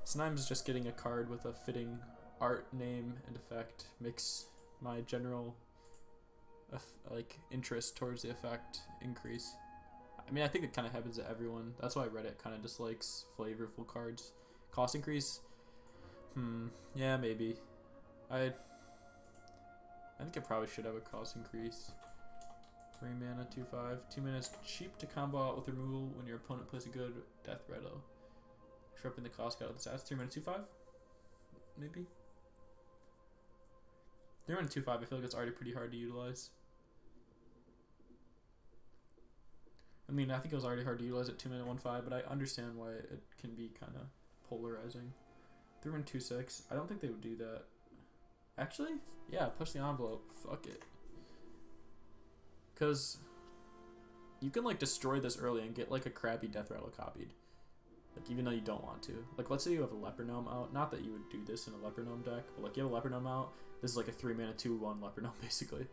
Sometimes just getting a card with a fitting art, name, and effect makes my general interest towards the effect increase. I mean, I think it kind of happens to everyone. That's why Reddit kind of dislikes flavorful cards. Cost increase? Yeah, maybe. I think it probably should have a cost increase. 3 mana, 2/5. 2 mana is cheap to combo out with removal when your opponent plays a good death rattle. Sharpen the cost, got out the stats. 3 mana, 2/5? Maybe? 3 mana, 2/5, I feel like it's already pretty hard to utilize. I mean, I think it was already hard to utilize at 2 mana, 1/5, but I understand why it can be kind of polarizing. Threw in 2/6. I don't think they would do that. Actually, yeah, push the envelope. Fuck it. Because you can like destroy this early and get like a crappy Death Rattle copied. Like even though you don't want to. Like let's say you have a Leper Gnome out. Not that you would do this in a Leper Gnome deck, but like you have a Leper Gnome out. This is like a 3-mana 2/1 Leper Gnome basically.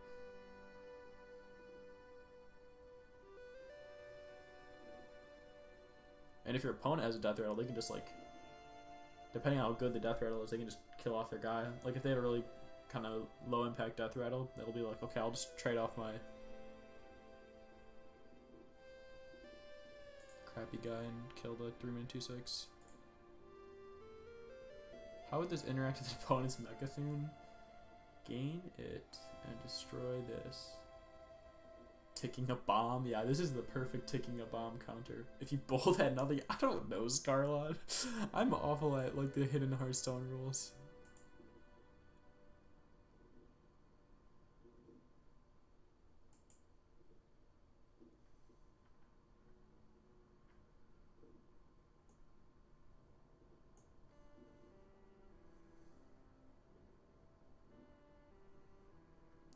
And if your opponent has a Death Rattle, they can just like, depending on how good the Death Rattle is, they can just kill off their guy. Like if they have a really kind of low impact Death Rattle, they'll be like, okay, I'll just trade off my crappy guy and kill the 3-mana 2/6. How would this interact with the opponent's Mechathune? Gain it and destroy this. Ticking a bomb. Yeah, this is the perfect ticking a bomb counter. If you both had nothing, I don't know, Scarlett. I'm awful at like the hidden Hearthstone rules.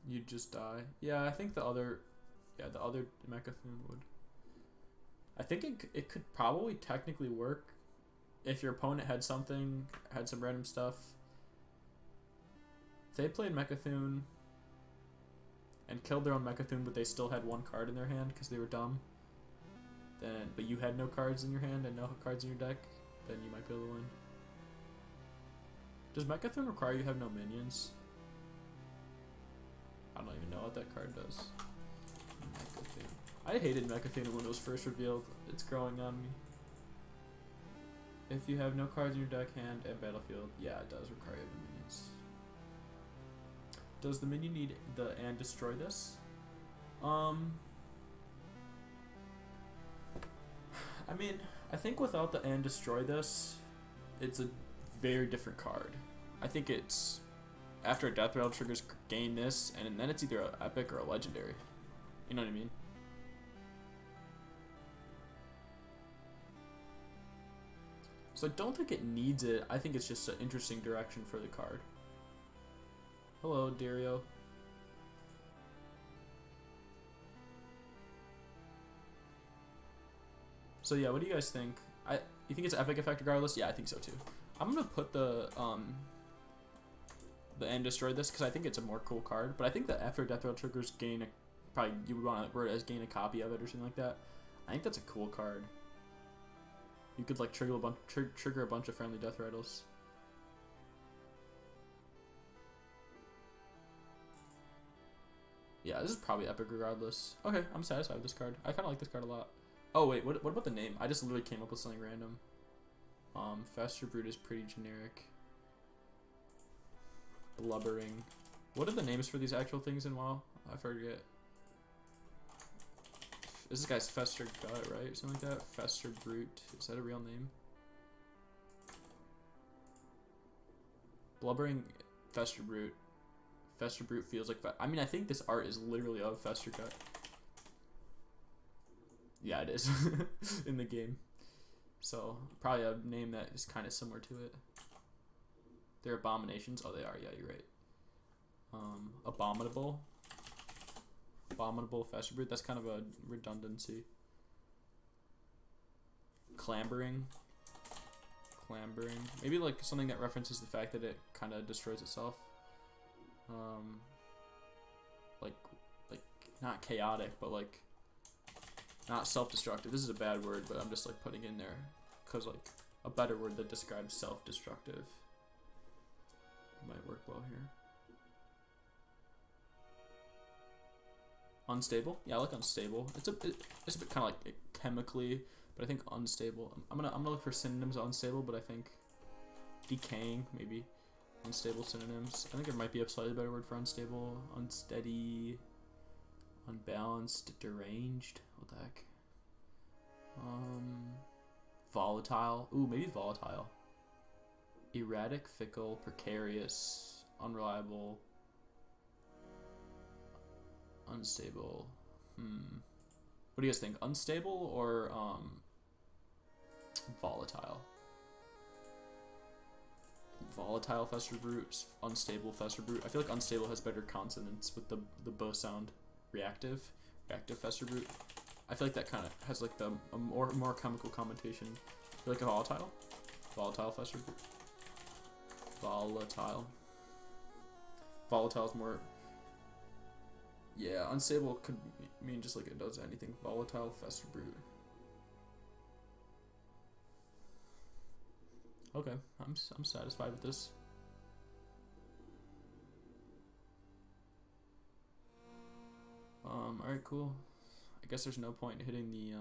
You'd just die. Yeah, I think the other Mechathune would. I think it could probably technically work if your opponent had some random stuff. If they played Mechathune and killed their own Mechathune, but they still had one card in their hand because they were dumb, but you had no cards in your hand and no cards in your deck, then you might be able to win. Does Mechathune require you have no minions? I don't even know what that card does. I hated Mechathune when it was first revealed. It's growing on me. If you have no cards in your deck, hand, and battlefield, yeah, it does require you the minions. Does the minion need the and destroy this? I mean, I think without the and destroy this, it's a very different card. I think it's after a Death Rattle triggers, gain this, and then it's either an epic or a legendary. You know what I mean? So I don't think it needs it. I think it's just an interesting direction for the card. Hello, Dario. So yeah, what do you guys think? You think it's epic effect regardless? Yeah, I think so too. I'm gonna put the end destroy this because I think it's a more cool card. But I think that after Death Rattle triggers, gain probably you would want to word it as gain a copy of it or something like that. I think that's a cool card. You could like trigger a bunch of friendly Death Rattles. Yeah, this is probably epic regardless. Okay, I'm satisfied with this card. I kind of like this card a lot. Oh wait, what about the name? I just literally came up with something random. Fester Brute is pretty generic. Blubbering. What are the names for these actual things in WoW? I forget. This guy's Fester Gut, right? Or something like that? Fester Brute. Is that a real name? Blubbering Fester Brute. Fester Brute feels like... I mean, I think this art is literally of Fester Gut. Yeah, it is. In the game. So, probably a name that is kind of similar to it. They're abominations. Oh, they are. Yeah, you're right. Abominable. Abominable Fester Brute. That's kind of a redundancy. Clambering. Clambering. Maybe like something that references the fact that it kind of destroys itself. Like not chaotic, but like not self-destructive. This is a bad word, but I'm just like putting in there because like a better word that describes self-destructive might work well here. Unstable. Yeah, I like unstable. It's a bit kind of like chemically, but I think unstable. I'm gonna look for synonyms of unstable, but I think decaying maybe. Unstable synonyms. I think there might be a slightly better word for unstable. Unsteady. Unbalanced. Deranged. What the heck? Volatile. Ooh, maybe volatile. Erratic, fickle, precarious, unreliable, unstable. What do you guys think? Unstable or volatile? volatile Fester Brute, unstable Fester Brute. I feel like unstable has better consonants with the bow sound. Reactive Fester Brute. I feel like that kind of has like a more chemical connotation. I feel like a volatile Fester Brute. Volatile is more. Yeah, unstable could mean just like it does anything. Volatile Fester Brute. Okay, I'm satisfied with this. Alright, cool. I guess there's no point in hitting the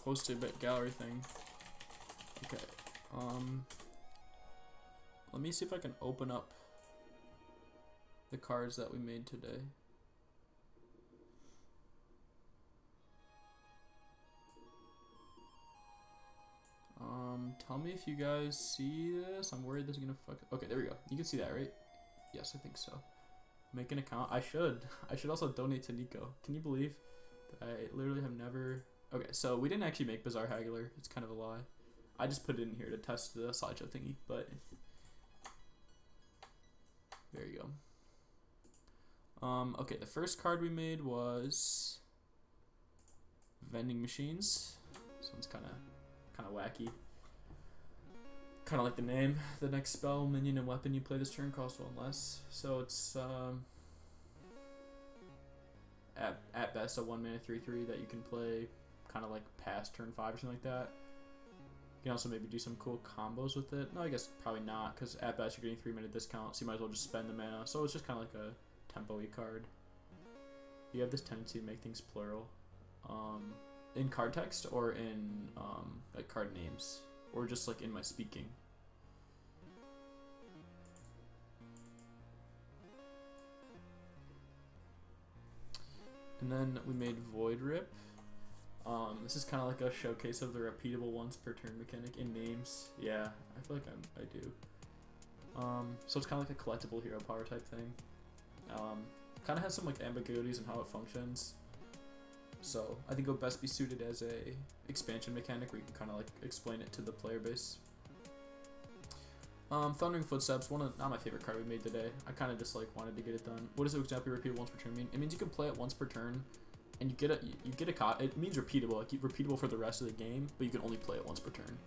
posted bit gallery thing. Okay. Let me see if I can open up the cards that we made today. Tell me if you guys see this. I'm worried this is gonna fuck. Okay, there we go. You can see that, right? Yes, I think so. Make an account. I should also donate to Nico. Can you believe that I literally have never... Okay, so we didn't actually make Bizarre Haggler. It's kind of a lie. I just put it in here to test the slideshow thingy, but... There you go. Okay, the first card we made was... Vending Machines. This one's kind of wacky. Kind of like the name. The next spell, minion, and weapon you play this turn cost 1 less. So it's at best a 1 mana 3/3 that you can play kind of like past turn 5 or something like that. You can also maybe do some cool combos with it. No, I guess probably not, because at best you're getting 3 mana discount, so you might as well just spend the mana. So it's just kind of like a tempo-y card. You have this tendency to make things plural. In card text or in like card names, or just like in my speaking. And then we made Void Rip. This is kind of like a showcase of the repeatable once per turn mechanic in names. Yeah, I feel like I do. So it's kind of like a collectible hero power type thing. Kind of has some like ambiguities in how it functions. So I think it would best be suited as a expansion mechanic where you can kind of like explain it to the player base. Thundering Footsteps, not my favorite card we made today. I kind of just like wanted to get it done. What does it exactly repeatable once per turn mean? It means you can play it once per turn, and you get a copy. It means repeatable, like repeatable for the rest of the game, but you can only play it once per turn.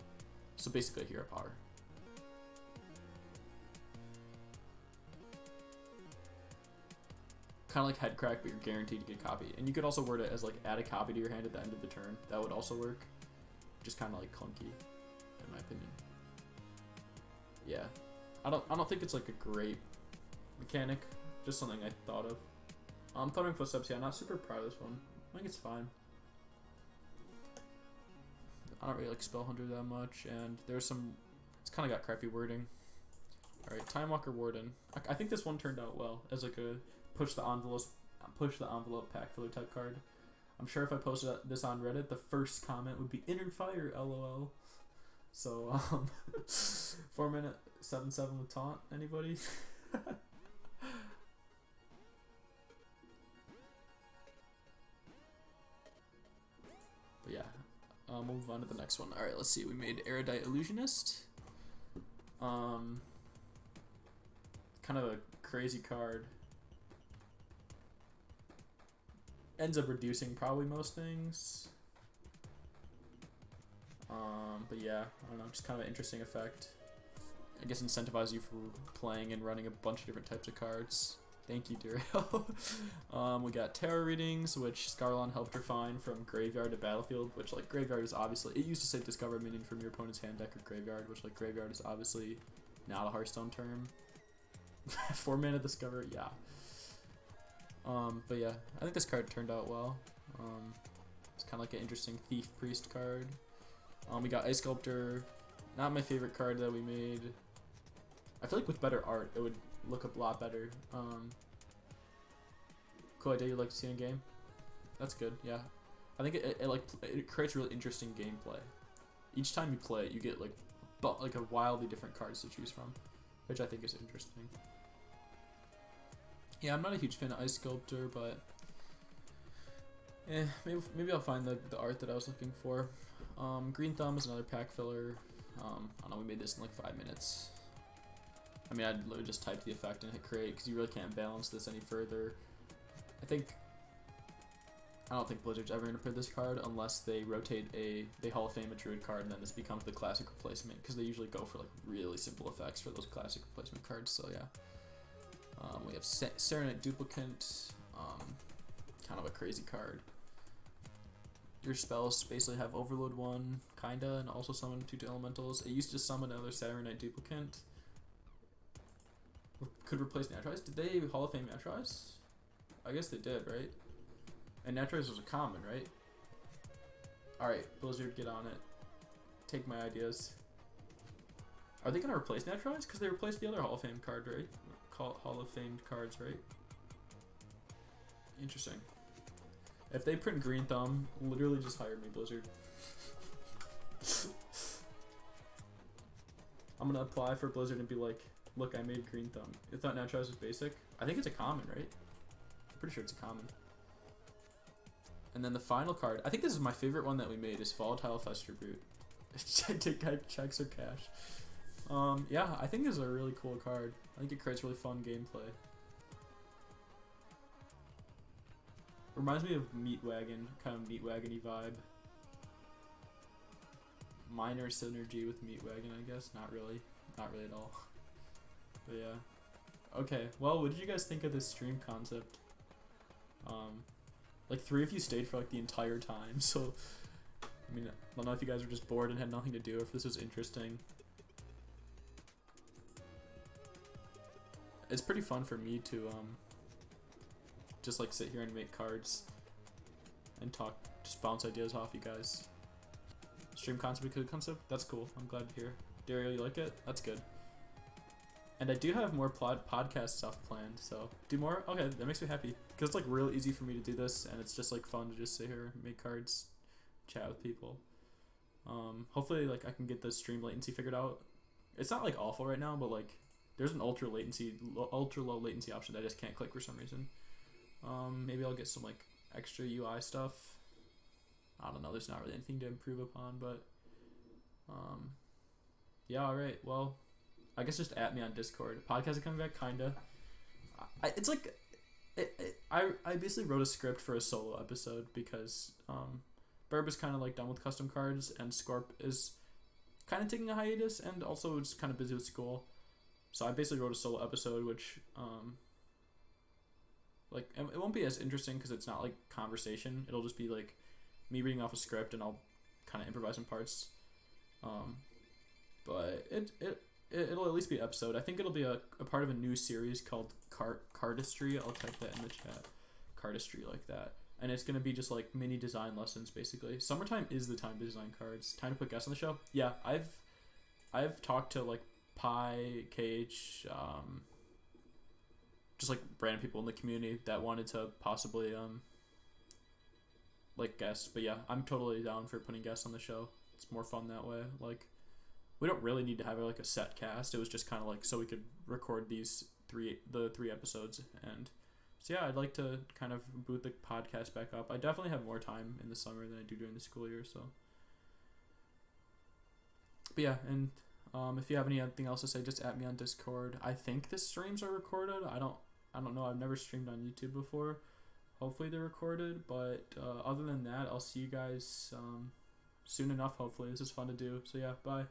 So basically a hero power. Kind of like head crack, but you're guaranteed to get a copy. And you could also word it as like add a copy to your hand at the end of the turn. That would also work. Just kind of like clunky, in my opinion. Yeah, I don't think it's like a great mechanic. Just something I thought of. Thundering Footsteps. Yeah, not super proud of this one. I think it's fine. I don't really like Spell Hunter that much, and there's some. It's kind of got crappy wording. All right, Time Walker Warden. I think this one turned out well as like a push the envelope pack filler type card. I'm sure if I posted this on Reddit, the first comment would be Inner Fire, LOL. So 4 minute 7/7 with taunt. Anybody? But yeah, we'll move on to the next one. All right, let's see. We made Erudite Illusionist. Kind of a crazy card. Ends up reducing probably most things. But yeah, I don't know, just kind of an interesting effect. I guess incentivize you for playing and running a bunch of different types of cards. Thank you, Duriel. We got tarot readings, which Scarlon helped refine from graveyard to battlefield, which like graveyard is obviously, it used to say discover a minion from your opponent's hand, deck, or graveyard, which like graveyard is obviously not a Hearthstone term. 4 mana discover, yeah. But yeah, I think this card turned out well. It's kind of like an interesting Thief Priest card. We got Ice Sculptor, not my favorite card that we made. I feel like with better art, it would look a lot better. Cool idea you'd like to see in game? That's good, yeah. I think it creates really interesting gameplay. Each time you play it, you get like a wildly different cards to choose from, which I think is interesting. Yeah, I'm not a huge fan of Ice Sculptor, but Maybe I'll find the art that I was looking for. Green Thumb is another pack filler. I don't know, we made this in like 5 minutes. I mean, I'd literally just type the effect and hit create because you really can't balance this any further. I don't think Blizzard's ever going to print this card unless they rotate they Hall of Fame a Druid card, and then this becomes the classic replacement because they usually go for like really simple effects for those classic replacement cards. So yeah, we have Serenite Duplicant, kind of a crazy card. Your spells basically have Overload 1, kinda, and also summon 2 elementals. It used to summon another Serenite Duplicant. Could replace Naturalize. Did they Hall of Fame Naturalize? I guess they did, right? And Naturalize was a common, right? Alright, Blizzard, get on it. Take my ideas. Are they gonna replace Naturalize? Because they replaced the other Hall of Fame card, right? Hall of Fame cards, right? Interesting. If they print Green Thumb, literally just hire me, Blizzard. I'm gonna apply for Blizzard and be like, look, I made Green Thumb. I thought Naturalize was basic. I think it's a common, right? I'm pretty sure it's a common. And then the final card, I think this is my favorite one that we made, is Volatile Fester Brute. Take checks or cash. Yeah, I think this is a really cool card. I think it creates really fun gameplay. Reminds me of Meat Wagon, kind of Meat Wagon-y vibe. Minor synergy with Meat Wagon, I guess. Not really at all. But yeah. Okay, well, what did you guys think of this stream concept? Like 3 of you stayed for like the entire time, so I mean, I don't know if you guys were just bored and had nothing to do, or if this was interesting. It's pretty fun for me to just like sit here and make cards and talk, just bounce ideas off you guys. Stream concept, good concept. That's cool. I'm glad to hear. Dario, you like it? That's good. And I do have more podcast stuff planned, so do more. Okay, that makes me happy because it's like real easy for me to do this, and it's just like fun to just sit here, make cards, chat with people. Hopefully, like I can get the stream latency figured out. It's not like awful right now, but like there's an ultra low latency option that I just can't click for some reason. Maybe I'll get some like extra UI stuff. I don't know. There's not really anything to improve upon, but yeah. All right. Well, I guess just at me on Discord. Podcast is coming back, kinda. It's like, I basically wrote a script for a solo episode because Burb is kind of like done with custom cards, and Scorp is kind of taking a hiatus, and also just kind of busy with school. So I basically wrote a solo episode, which like it won't be as interesting because it's not like conversation. It'll just be like me reading off a script, and I'll kind of improvise some parts. But it'll at least be an episode. I think it'll be a part of a new series called Cardistry. I'll type that in the chat. Cardistry, like that. And it's going to be just like mini design lessons, basically. Summertime is the time to design cards. Time to put guests on the show. Yeah, I've talked to like Pi, KH, just like random people in the community that wanted to possibly like guests. But yeah, I'm totally down for putting guests on the show. It's more fun that way. Like, we don't really need to have like a set cast. It was just kind of like so we could record the three episodes. And so yeah, I'd like to kind of boot the podcast back up. I definitely have more time in the summer than I do during the school year. So, but yeah, and if you have anything else to say, just at me on Discord. I think the streams are recorded. I don't know. I've never streamed on YouTube before. Hopefully they're recorded. But other than that, I'll see you guys soon enough. Hopefully, this is fun to do. So yeah, bye.